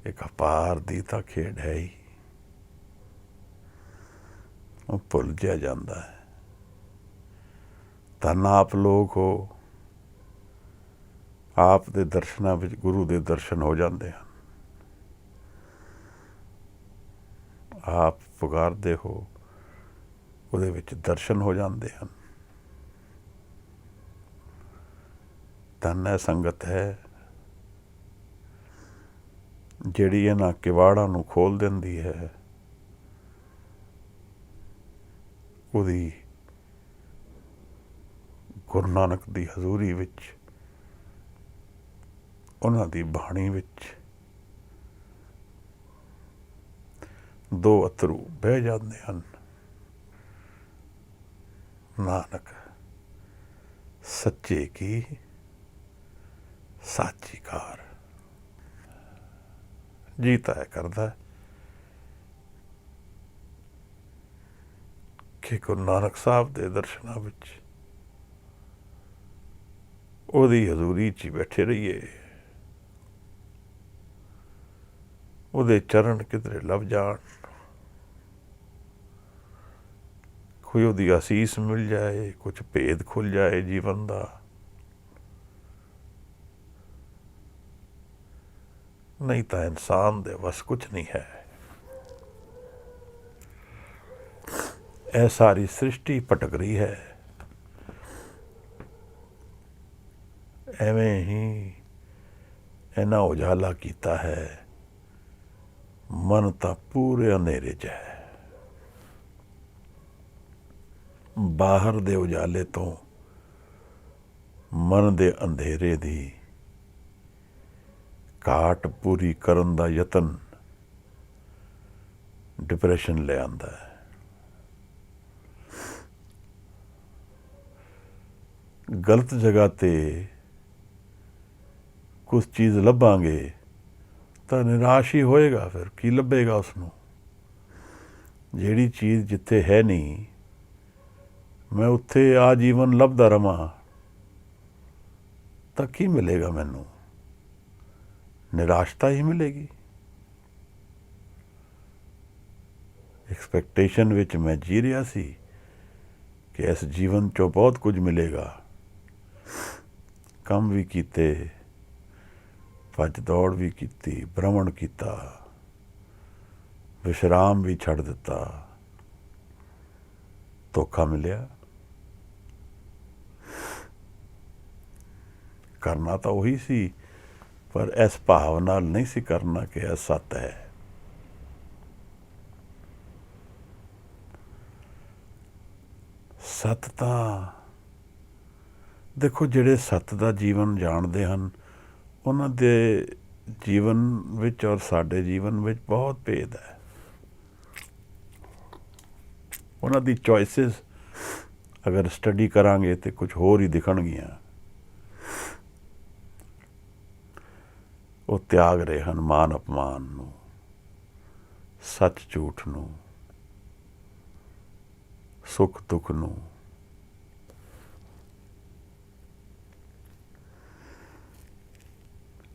ਇੱਕ ਅਪਾਰ ਦੀ ਤਾਂ ਖੇਡ ਹੈ ਹੀ, ਉਹ ਭੁੱਲ ਜਿਹਾ ਜਾਂਦਾ ਹੈ। ਧੰਨ ਆਪ ਲੋਕ ਹੋ, ਆਪ ਦੇ ਦਰਸ਼ਨਾਂ ਵਿੱਚ ਗੁਰੂ ਦੇ ਦਰਸ਼ਨ ਹੋ ਜਾਂਦੇ ਹਨ। ਆਪ ਪੁਕਾਰਦੇ ਹੋ, ਉਹਦੇ ਵਿੱਚ ਦਰਸ਼ਨ ਹੋ ਜਾਂਦੇ ਹਨ। ਧੰਨ ਹੈ ਸੰਗਤ ਹੈ ਜਿਹੜੀ ਇਹਨਾਂ ਕਿਵਾੜਾਂ ਨੂੰ ਖੋਲ ਦਿੰਦੀ ਹੈ। ਉਹਦੀ ਗੁਰੂ ਨਾਨਕ ਦੀ ਹਜ਼ੂਰੀ ਵਿੱਚ, ਉਹਨਾਂ ਦੀ ਬਾਣੀ ਵਿੱਚ ਦੋ ਅਥਰੂ ਬਹਿ ਜਾਂਦੇ ਹਨ। ਨਾਨਕ ਸੱਚੇ ਕੀ ਸਾਚੀ ਕਾਰ। ਜੀ ਤਾਂ ਇਹ ਕਰਦਾ ਕਿ ਗੁਰੂ ਨਾਨਕ ਸਾਹਿਬ ਦੇ ਦਰਸ਼ਨਾਂ ਵਿੱਚ ਉਹਦੀ ਹਜ਼ੂਰੀ 'ਚ ਹੀ ਬੈਠੇ ਰਹੀਏ, ਉਹਦੇ ਚਰਨ ਕਿਧਰੇ ਲੱਭ ਜਾਣ, ਕੋਈ ਉਹਦੀ ਅਸੀਸ ਮਿਲ ਜਾਏ, ਕੁਛ ਭੇਦ ਖੁੱਲ ਜਾਏ ਜੀਵਨ ਦਾ। ਨਹੀਂ ਤਾਂ ਇਨਸਾਨ ਦੇ ਵੱਸ ਕੁਛ ਨਹੀਂ ਹੈ। ਇਹ ਸਾਰੀ ਸ੍ਰਿਸ਼ਟੀ ਭਟਕ ਰਹੀ ਹੈ। ਐਵੇਂ ਹੀ ਇਹਨਾਂ ਉਜਾਲਾ ਕੀਤਾ ਹੈ, ਮਨ ਤਾਂ ਪੂਰੇ ਹਨੇਰੇ 'ਚ ਹੈ। ਬਾਹਰ ਦੇ ਉਜਾਲੇ ਤੋਂ ਮਨ ਦੇ ਅੰਧੇਰੇ ਦੀ ਘਾਟ ਪੂਰੀ ਕਰਨ ਦਾ ਯਤਨ ਡਿਪਰੈਸ਼ਨ ਲੈ ਆਉਂਦਾ ਹੈ। ਗਲਤ ਜਗ੍ਹਾ ਤੇ ਕੁਛ ਚੀਜ਼ ਲੱਭਾਂਗੇ ਤਾਂ ਨਿਰਾਸ਼ ਹੀ ਹੋਏਗਾ। ਫਿਰ ਕੀ ਲੱਭੇਗਾ ਉਸਨੂੰ? ਜਿਹੜੀ ਚੀਜ਼ ਜਿੱਥੇ ਹੈ ਨਹੀਂ, ਮੈਂ ਉੱਥੇ ਆਜੀਵਨ ਲੱਭਦਾ ਰਵਾਂ ਤਾਂ ਕੀ ਮਿਲੇਗਾ ਮੈਨੂੰ? ਨਿਰਾਸ਼ਤਾ ਹੀ ਮਿਲੇਗੀ। ਐਕਸਪੈਕਟੇਸ਼ਨ ਵਿੱਚ ਮੈਂ ਜੀ ਰਿਹਾ ਸੀ ਕਿ ਇਸ ਜੀਵਨ 'ਚੋਂ ਬਹੁਤ ਕੁਝ ਮਿਲੇਗਾ। ਕੰਮ ਵੀ ਕੀਤੇ, ਭੱਜ ਦੌੜ ਵੀ ਕੀਤੀ, ਭ੍ਰਮਣ ਕੀਤਾ, ਵਿਸ਼ਰਾਮ ਵੀ ਛੱਡ ਦਿੱਤਾ। ਧੋਖਾ ਮਿਲਿਆ। ਕਰਨਾ ਤਾਂ ਉਹੀ ਸੀ, ਪਰ ਇਸ ਭਾਵ ਨਾਲ ਨਹੀਂ ਸੀ ਕਰਨਾ ਕਿ ਇਹ ਸੱਤ ਹੈ। ਸੱਤ ਤਾਂ ਦੇਖੋ, ਜਿਹੜੇ ਸੱਤ ਦਾ ਜੀਵਨ ਜਾਣਦੇ ਹਨ, ਉਹਨਾਂ ਦੇ ਜੀਵਨ ਵਿੱਚ ਔਰ ਸਾਡੇ ਜੀਵਨ ਵਿੱਚ ਬਹੁਤ ਭੇਦ ਹੈ। ਉਹਨਾਂ ਦੀ ਚੋਇਸਿਸ ਅਗਰ ਸਟੱਡੀ ਕਰਾਂਗੇ ਤੇ ਕੁਝ ਹੋਰ ਹੀ ਦਿਖਣਗੀਆਂ। ਉਹ ਤਿਆਗ ਰਹੇ ਹਨ ਮਾਨ ਅਪਮਾਨ ਨੂੰ, ਸੱਚ ਝੂਠ ਨੂੰ, ਸੁੱਖ ਦੁੱਖ ਨੂੰ।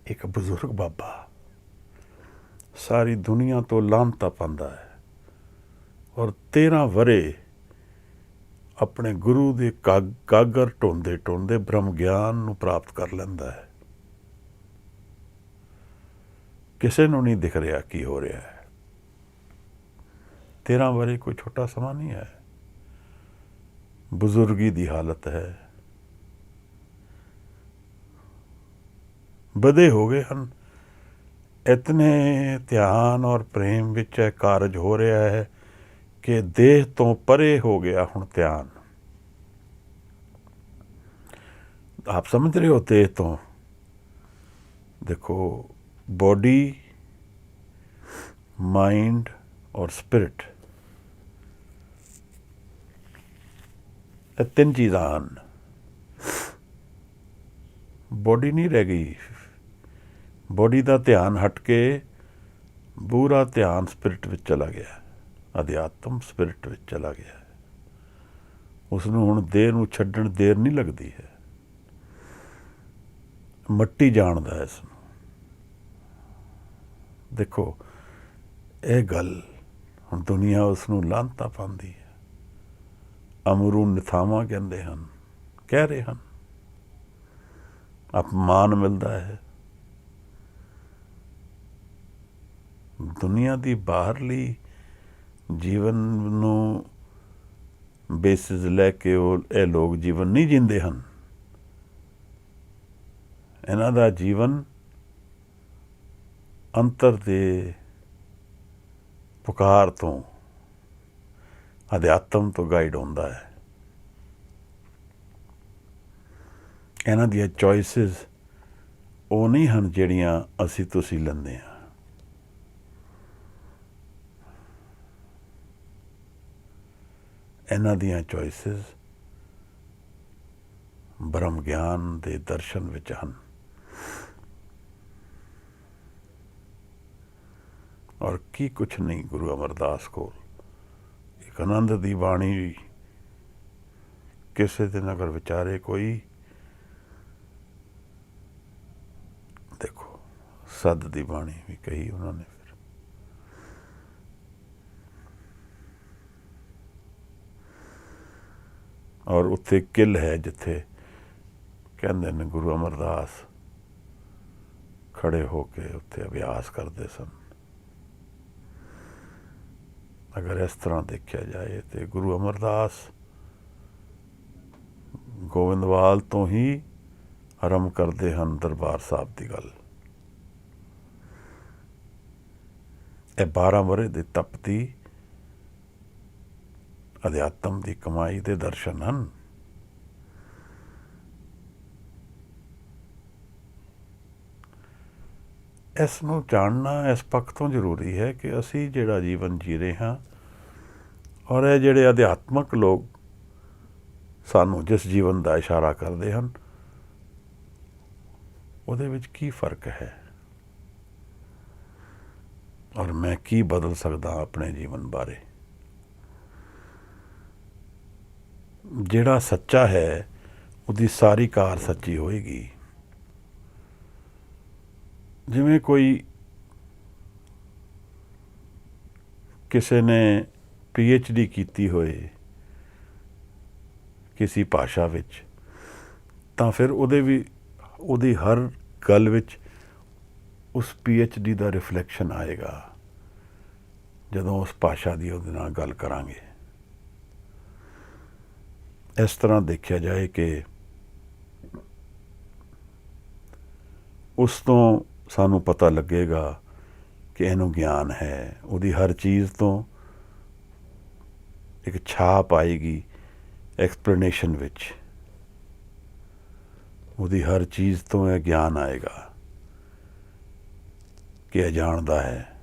ਇੱਕ ਬਜ਼ੁਰਗ ਬਾਬਾ ਸਾਰੀ ਦੁਨੀਆ ਤੋਂ ਲਾਹਨਤਾਂ ਪਾਉਂਦਾ ਹੈ ਔਰ 13 ਵਰ੍ਹੇ ਆਪਣੇ ਗੁਰੂ ਦੇ ਗਾਗਰ ਢੋਂਦੇ ਢੋਂਦੇ ਬ੍ਰਹਮ ਗਿਆਨ ਨੂੰ ਪ੍ਰਾਪਤ ਕਰ ਲੈਂਦਾ ਹੈ। ਕਿਸੇ ਨੂੰ ਨਹੀਂ ਦਿਖ ਰਿਹਾ ਕੀ ਹੋ ਰਿਹਾ ਹੈ। 13 ਵਰ੍ਹੇ ਕੋਈ ਛੋਟਾ ਸਮਾਂ ਨਹੀਂ ਹੈ। ਬਜ਼ੁਰਗੀ ਦੀ ਹਾਲਤ ਹੈ। ਵਧੇ ਹੋ ਗਏ ਹਨ। ਇਤਨੇ ਧਿਆਨ ਔਰ ਪ੍ਰੇਮ ਵਿੱਚ ਇਹ ਕਾਰਜ ਹੋ ਰਿਹਾ ਹੈ ਕਿ ਦੇਹ ਤੋਂ ਪਰੇ ਹੋ ਗਿਆ ਹੁਣ ਧਿਆਨ। ਆਪ ਸਮਝ ਰਹੇ ਹੋ? ਦੇਹ ਤੋਂ ਦੇਖੋ, ਬॉडी, माइंड और स्पिरिट, ਇਹ ਤਿੰਨ ਚੀਜ਼ਾਂ ਹਨ। ਬॉडी ਨਹੀਂ ਰਹਿ ਗਈ। ਬॉडी ਦਾ ਧਿਆਨ ਹਟ ਕੇ ਪੂਰਾ ਧਿਆਨ ਸਪਿਰਿਟ ਵਿੱਚ ਚਲਾ ਗਿਆ। ਅਧਿਆਤਮ ਸਪਿਰਿਟ ਵਿੱਚ ਚਲਾ ਗਿਆ। ਉਸ ਨੂੰ ਹੁਣ ਦੇਹ ਨੂੰ ਛੱਡਣ ਦੇਰ ਨਹੀਂ ਲੱਗਦੀ ਹੈ। ਮੱਟੀ ਜਾਣਦਾ ਇਸ ਨੂੰ। ਦੇਖੋ, ਇਹ ਗੱਲ ਹੁਣ ਦੁਨੀਆ ਉਸ ਨੂੰ ਲਾਹਨਤਾਂ ਪਾਉਂਦੀ ਹੈ। ਅਮਰੂ ਨਿਥਾਵਾਂ ਕਹਿੰਦੇ ਹਨ, ਕਹਿ ਰਹੇ ਹਨ। ਅਪਮਾਨ ਮਿਲਦਾ ਹੈ। ਦੁਨੀਆ ਦੀ ਬਾਹਰਲੀ ਜੀਵਨ ਨੂੰ ਬੇਸਿਸ ਲੈ ਕੇ ਇਹ ਲੋਕ ਜੀਵਨ ਨਹੀਂ ਜੀਂਦੇ ਹਨ। ਇਹਨਾਂ ਦਾ ਜੀਵਨ ਅੰਤਰ ਦੇ ਪੁਕਾਰ ਤੋਂ, ਅਧਿਆਤਮ ਤੋਂ ਗਾਈਡ ਹੁੰਦਾ ਹੈ। ਇਹਨਾਂ ਦੀਆਂ ਚੋਇਸਿਸ ਉਹ ਨਹੀਂ ਹਨ ਜਿਹੜੀਆਂ ਅਸੀਂ ਤੁਸੀਂ ਲੈਂਦੇ ਹਾਂ। ਇਹਨਾਂ ਦੀਆਂ ਚੋਇਸਿਸ ਬ੍ਰਹਮ ਗਿਆਨ ਦੇ ਦਰਸ਼ਨ ਵਿੱਚ ਹਨ। ਔਰ ਕੀ ਕੁਛ ਨਹੀਂ ਗੁਰੂ ਅਮਰਦਾਸ ਕੋਲ ਇੱਕ ਆਨੰਦ ਦੀ ਬਾਣੀ ਕਿਸੇ ਦਿਨ ਅਗਰ ਵਿਚਾਰੇ ਕੋਈ, ਦੇਖੋ ਸੱਦ ਦੀ ਬਾਣੀ ਵੀ ਕਹੀ ਉਹਨਾਂ ਨੇ। ਫਿਰ ਔਰ ਉੱਥੇ ਕਿਲ ਹੈ ਜਿੱਥੇ ਕਹਿੰਦੇ ਨੇ ਗੁਰੂ ਅਮਰਦਾਸ ਖੜੇ ਹੋ ਕੇ ਉੱਥੇ ਅਭਿਆਸ ਕਰਦੇ ਸਨ। ਅਗਰ ਇਸ ਤਰ੍ਹਾਂ ਦੇਖਿਆ ਜਾਏ ਤੇ ਗੁਰੂ ਅਮਰਦਾਸ ਗੋਬਿੰਦਵਾਲ ਤੋਂ ਹੀ ਆਰੰਭ ਕਰਦੇ ਹਨ ਦਰਬਾਰ ਸਾਹਿਬ ਦੀ ਗੱਲ। ਇਹ 12 ਵਰ੍ਹੇ ਦੇ ਤਪ ਦੀ ਅਧਿਆਤਮ ਦੀ ਕਮਾਈ ਦੇ ਦਰਸ਼ਨ ਹਨ। ਇਸ ਨੂੰ ਜਾਣਨਾ ਇਸ ਪੱਖ ਤੋਂ ਜ਼ਰੂਰੀ ਹੈ ਕਿ ਅਸੀਂ ਜਿਹੜਾ ਜੀਵਨ ਜੀ ਰਹੇ ਹਾਂ ਔਰ ਇਹ ਜਿਹੜੇ ਅਧਿਆਤਮਕ ਲੋਕ ਸਾਨੂੰ ਜਿਸ ਜੀਵਨ ਦਾ ਇਸ਼ਾਰਾ ਕਰਦੇ ਹਨ ਉਹਦੇ ਵਿੱਚ ਕੀ ਫਰਕ ਹੈ ਔਰ ਮੈਂ ਕੀ ਬਦਲ ਸਕਦਾ ਆਪਣੇ ਜੀਵਨ ਬਾਰੇ। ਜਿਹੜਾ ਸੱਚਾ ਹੈ ਉਹਦੀ ਸਾਰੀ ਕਾਰ ਸੱਚੀ ਹੋਏਗੀ। ਜਿਵੇਂ ਕੋਈ ਕਿਸੇ ਨੇ PhD ਕੀਤੀ ਹੋਏ ਕਿਸੇ ਭਾਸ਼ਾ ਵਿੱਚ, ਤਾਂ ਫਿਰ ਉਹਦੀ ਹਰ ਗੱਲ ਵਿੱਚ ਉਸ PhD ਦਾ ਰਿਫਲੈਕਸ਼ਨ ਆਏਗਾ ਜਦੋਂ ਉਸ ਭਾਸ਼ਾ ਦੀ ਉਹਦੇ ਨਾਲ ਗੱਲ ਕਰਾਂਗੇ। ਇਸ ਤਰ੍ਹਾਂ ਦੇਖਿਆ ਜਾਏ ਕਿ ਉਸ ਤੋਂ ਸਾਨੂੰ ਪਤਾ ਲੱਗੇਗਾ ਕਿ ਇਹਨੂੰ ਗਿਆਨ ਹੈ। ਉਹਦੀ ਹਰ ਚੀਜ਼ ਤੋਂ ਇੱਕ ਛਾਪ ਆਏਗੀ ਐਕਸਪਲੇਨੇਸ਼ਨ ਵਿੱਚ। ਉਹਦੀ ਹਰ ਚੀਜ਼ ਤੋਂ ਇਹ ਗਿਆਨ ਆਏਗਾ ਕਿ ਇਹ ਜਾਣਦਾ ਹੈ,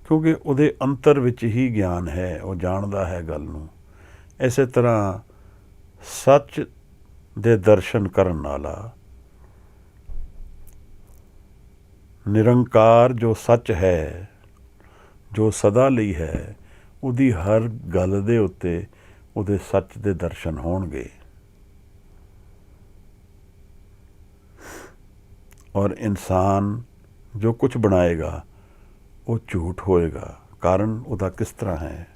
ਕਿਉਂਕਿ ਉਹਦੇ ਅੰਤਰ ਵਿੱਚ ਹੀ ਗਿਆਨ ਹੈ। ਉਹ ਜਾਣਦਾ ਹੈ ਗੱਲ ਨੂੰ। ਇਸੇ ਤਰ੍ਹਾਂ ਸੱਚ ਦੇ ਦਰਸ਼ਨ ਕਰਨ ਵਾਲਾ ਨਿਰੰਕਾਰ ਜੋ ਸੱਚ ਹੈ, ਜੋ ਸਦਾ ਲਈ ਹੈ, ਉਹਦੀ ਹਰ ਗੱਲ ਦੇ ਉੱਤੇ ਉਹਦੇ ਸੱਚ ਦੇ ਦਰਸ਼ਨ ਹੋਣਗੇ। ਔਰ ਇਨਸਾਨ ਜੋ ਕੁਝ ਬਣਾਏਗਾ ਉਹ ਝੂਠ ਹੋਏਗਾ। ਕਾਰਨ ਉਹਦਾ ਕਿਸ ਤਰ੍ਹਾਂ ਹੈ।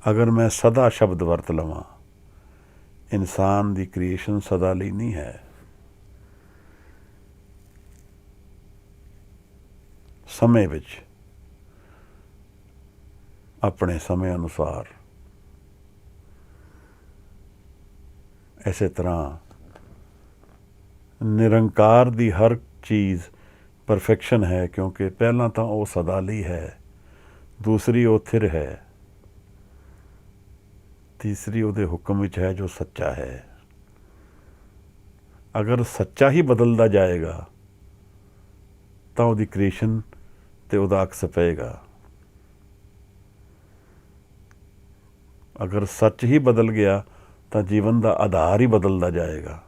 ਅਗਰ ਮੈਂ ਸਦਾ ਸ਼ਬਦ ਵਰਤ ਲਵਾਂ, ਇਨਸਾਨ ਦੀ ਕ੍ਰੀਏਸ਼ਨ ਸਦਾ ਲਈ ਨਹੀਂ ਹੈ। ਸਮੇਂ ਵਿੱਚ ਆਪਣੇ ਸਮੇਂ ਅਨੁਸਾਰ ਇਸੇ ਤਰ੍ਹਾਂ ਨਿਰੰਕਾਰ ਦੀ ਹਰ ਚੀਜ਼ ਪਰਫੈਕਸ਼ਨ ਹੈ, ਕਿਉਂਕਿ ਪਹਿਲਾਂ ਤਾਂ ਉਹ ਸਦਾ ਲਈ ਹੈ, ਦੂਸਰੀ ਉਹ ਥਿਰ ਹੈ, ਤੀਸਰੀ ਉਹਦੇ ਹੁਕਮ ਵਿੱਚ ਹੈ ਜੋ ਸੱਚਾ ਹੈ। ਅਗਰ ਸੱਚਾ ਹੀ ਬਦਲਦਾ ਜਾਏਗਾ ਤਾਂ ਉਹਦੀ ਕ੍ਰੀਏਸ਼ਨ ਤੇ ਉਹਦਾ ਅਕਸ ਪਏਗਾ। ਅਗਰ ਸੱਚ ਹੀ ਬਦਲ ਗਿਆ ਤਾਂ ਜੀਵਨ ਦਾ ਆਧਾਰ ਹੀ ਬਦਲਦਾ ਜਾਏਗਾ।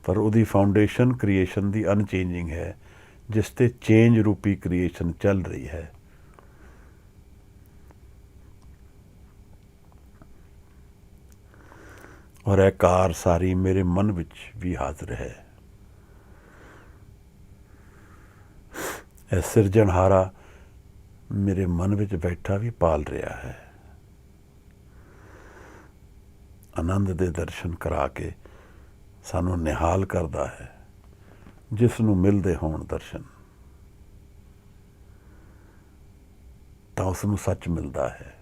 ਪਰ ਉਹਦੀ ਫਾਊਂਡੇਸ਼ਨ ਕ੍ਰੀਏਸ਼ਨ ਦੀ ਅਨਚੇਂਜਿੰਗ ਹੈ, ਜਿਸ ਤੇ ਚੇਂਜ ਰੂਪੀ ਕ੍ਰੀਏਸ਼ਨ ਚੱਲ ਰਹੀ ਹੈ। ਔਰ ਇਹ ਕਾਰ ਸਾਰੀ ਮੇਰੇ ਮਨ ਵਿੱਚ ਵੀ ਹਾਜ਼ਰ ਹੈ। ਇਹ ਸਿਰਜਣਹਾਰਾ ਮੇਰੇ ਮਨ ਵਿੱਚ ਬੈਠਾ ਵੀ ਪਾਲ ਰਿਹਾ ਹੈ। ਆਨੰਦ ਦੇ ਦਰਸ਼ਨ ਕਰਾ ਕੇ ਸਾਨੂੰ ਨਿਹਾਲ ਕਰਦਾ ਹੈ। ਜਿਸ ਨੂੰ ਮਿਲਦੇ ਹੋਣ ਦਰਸ਼ਨ, ਤਾਂ ਉਸ ਨੂੰ ਸੱਚ ਮਿਲਦਾ ਹੈ।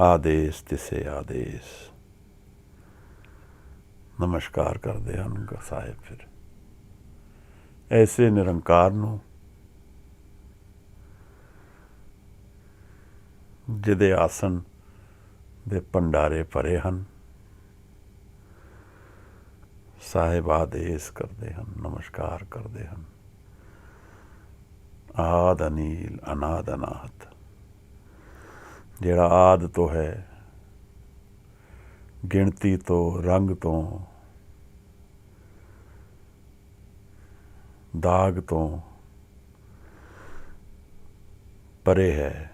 ਆਦੇਸ਼ ਤਿਸੇ ਆਦੇਸ਼। ਨਮਸਕਾਰ ਕਰਦੇ ਹਨ ਸਾਹਿਬ। ਫਿਰ ਐਸੇ ਨਿਰੰਕਾਰ ਨੂੰ ਜਿਹਦੇ ਆਸਣ ਦੇ ਭੰਡਾਰੇ ਭਰੇ ਹਨ, ਸਾਹਿਬ ਆਦੇਸ਼ ਕਰਦੇ ਹਨ, ਨਮਸਕਾਰ ਕਰਦੇ ਹਨ। ਆਦ ਅਨੀਲ ਅਨਾਦ ਅਨਾਹਤ, ਜਿਹੜਾ ਆਦ ਤੋਂ ਹੈ, ਗਿਣਤੀ ਤੋਂ, ਰੰਗ ਤੋਂ, ਦਾਗ ਤੋਂ ਪਰੇ ਹੈ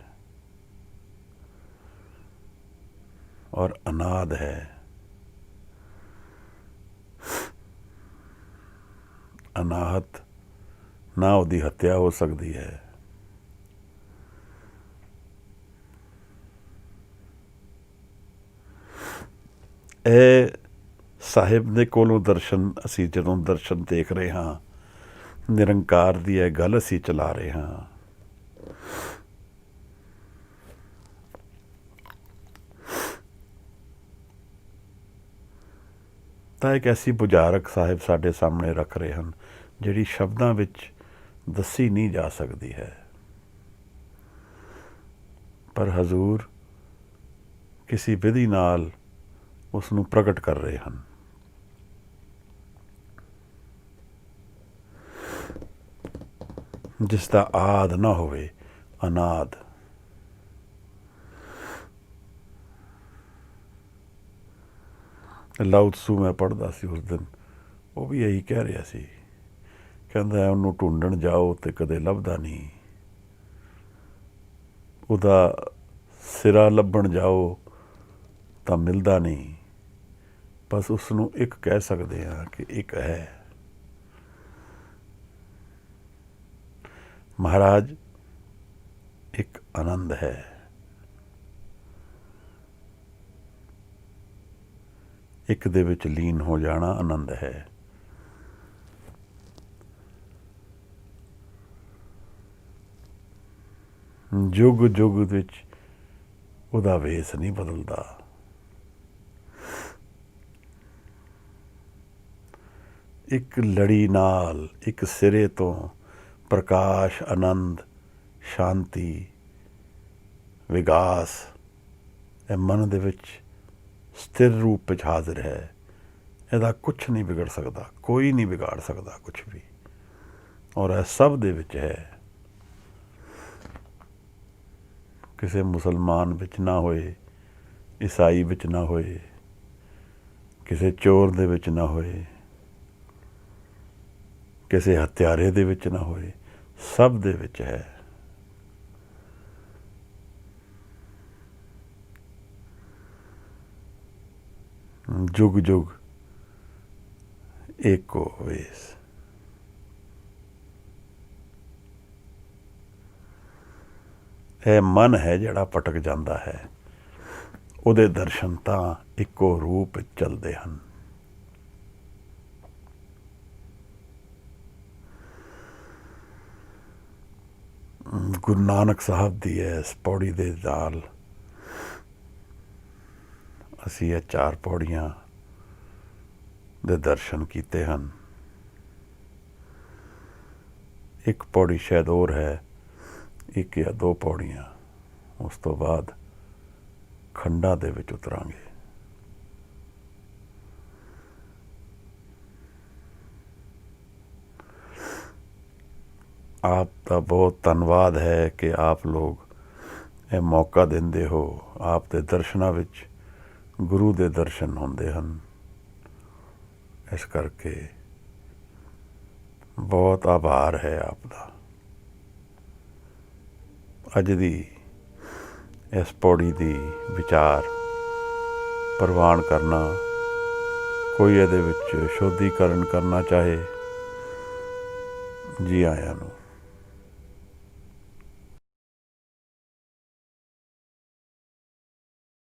ਔਰ ਅਨਾਦ ਹੈ। ਅਨਾਹਤ ਨਾ ਉਹਦੀ ਹੱਤਿਆ ਹੋ ਸਕਦੀ ਹੈ, ਇਹ ਸਾਹਿਬ ਦੇ ਕੋਲੋਂ ਦਰਸ਼ਨ, ਅਸੀਂ ਜਦੋਂ ਦਰਸ਼ਨ ਦੇਖ ਰਹੇ ਹਾਂ, ਨਿਰੰਕਾਰ ਦੀ ਇਹ ਗੱਲ ਅਸੀਂ ਚਲਾ ਰਹੇ ਹਾਂ। ਤਾਂ ਇੱਕ ਐਸੀ ਬੁਝਾਰਤ ਸਾਹਿਬ ਸਾਡੇ ਸਾਹਮਣੇ ਰੱਖ ਰਹੇ ਹਨ, ਜਿਹੜੀ ਸ਼ਬਦਾਂ ਵਿੱਚ ਦੱਸੀ ਨਹੀਂ ਜਾ ਸਕਦੀ ਹੈ, ਪਰ ਹਜ਼ੂਰ ਕਿਸੇ ਵਿਧੀ ਨਾਲ ਉਸ ਨੂੰ ਪ੍ਰਗਟ ਕਰ ਰਹੇ ਹਨ। ਜਿਸ ਦਾ ਆਦ ਨਾ ਹੋਵੇ, ਅਨਾਦ। ਲਾਓ ਤਸੂ ਮੈਂ ਪੜ੍ਹਦਾ ਸੀ ਉਸ ਦਿਨ, ਉਹ ਵੀ ਇਹੀ ਕਹਿ ਰਿਹਾ ਸੀ, ਕਹਿੰਦਾ ਉਹਨੂੰ ਢੂੰਡਣ ਜਾਓ ਤੇ ਕਦੇ ਲੱਭਦਾ ਨਹੀਂ, ਉਹਦਾ ਸਿਰਾ ਲੱਭਣ ਜਾਓ ਤਾਂ ਮਿਲਦਾ ਨਹੀਂ, ਬਸ ਉਸ ਨੂੰ ਇੱਕ ਕਹਿ ਸਕਦੇ ਹਾਂ ਕਿ ਇੱਕ ਹੈ। ਮਹਾਰਾਜ ਇੱਕ ਆਨੰਦ ਹੈ, ਇੱਕ ਦੇ ਵਿੱਚ ਲੀਨ ਹੋ ਜਾਣਾ ਆਨੰਦ ਹੈ। ਜੁਗ ਜੁਗ ਵਿੱਚ ਉਹਦਾ ਵੇਸ ਨਹੀਂ ਬਦਲਦਾ। ਇੱਕ ਲੜੀ ਨਾਲ, ਇੱਕ ਸਿਰੇ ਤੋਂ ਪ੍ਰਕਾਸ਼, ਆਨੰਦ, ਸ਼ਾਂਤੀ, ਵਿਗਾਸ ਇਹ ਮਨ ਦੇ ਵਿੱਚ ਸਥਿਰ ਰੂਪ ਵਿੱਚ ਹਾਜ਼ਰ ਹੈ। ਇਹਦਾ ਕੁਛ ਨਹੀਂ ਵਿਗੜ ਸਕਦਾ, ਕੋਈ ਨਹੀਂ ਵਿਗਾੜ ਸਕਦਾ ਕੁਛ ਵੀ, ਔਰ ਇਹ ਸਭ ਦੇ ਵਿੱਚ ਹੈ। ਕਿਸੇ ਮੁਸਲਮਾਨ ਵਿੱਚ ਨਾ ਹੋਏ, ਈਸਾਈ ਵਿੱਚ ਨਾ ਹੋਏ, ਕਿਸੇ ਚੋਰ ਦੇ ਵਿੱਚ ਨਾ ਹੋਏ, ਕਿਸੇ ਹਥਿਆਰੇ ਦੇ ਵਿੱਚ ਨਾ ਹੋਏ, ਸਭ ਦੇ ਵਿੱਚ ਹੈ। ਜੁਗ ਜੁਗ ਏਕੋ ਵੇਸ। ਇਹ ਮਨ ਹੈ ਜਿਹੜਾ ਭਟਕ ਜਾਂਦਾ ਹੈ, ਉਹਦੇ ਦਰਸ਼ਨ ਤਾਂ ਇੱਕੋ ਰੂਪ ਵਿੱਚ ਚੱਲਦੇ ਹਨ। ਗੁਰੂ ਨਾਨਕ ਸਾਹਿਬ ਦੀ ਇਸ ਪੌੜੀ ਦੇ ਨਾਲ ਅਸੀਂ ਇਹ 4 ਪੌੜੀਆਂ ਦੇ ਦਰਸ਼ਨ ਕੀਤੇ ਹਨ। ਇੱਕ ਪੌੜੀ ਸ਼ਾਇਦ ਹੋਰ ਹੈ, 1 ਜਾਂ 2 ਪੌੜੀਆਂ, ਉਸ ਤੋਂ ਬਾਅਦ ਖੰਡਾਂ ਦੇ ਵਿੱਚ ਉਤਰਾਂਗੇ। ਆਪ ਦਾ ਬਹੁਤ ਧੰਨਵਾਦ ਹੈ ਕਿ ਆਪ ਲੋਕ ਇਹ ਮੌਕਾ ਦਿੰਦੇ ਹੋ। ਆਪ ਦੇ ਦਰਸ਼ਨਾਂ ਵਿੱਚ ਗੁਰੂ ਦੇ ਦਰਸ਼ਨ ਹੁੰਦੇ ਹਨ, ਇਸ ਕਰਕੇ ਬਹੁਤ ਆਭਾਰ ਹੈ ਆਪ ਦਾ। ਅੱਜ ਦੀ ਇਸ ਪੌੜੀ ਦੀ ਵਿਚਾਰ ਪ੍ਰਵਾਨ ਕਰਨਾ, ਕੋਈ ਇਹਦੇ ਵਿੱਚ ਸ਼ੋਧੀਕਰਨ ਕਰਨਾ ਚਾਹੇ, ਜੀ ਆਇਆਂ ਨੂੰ।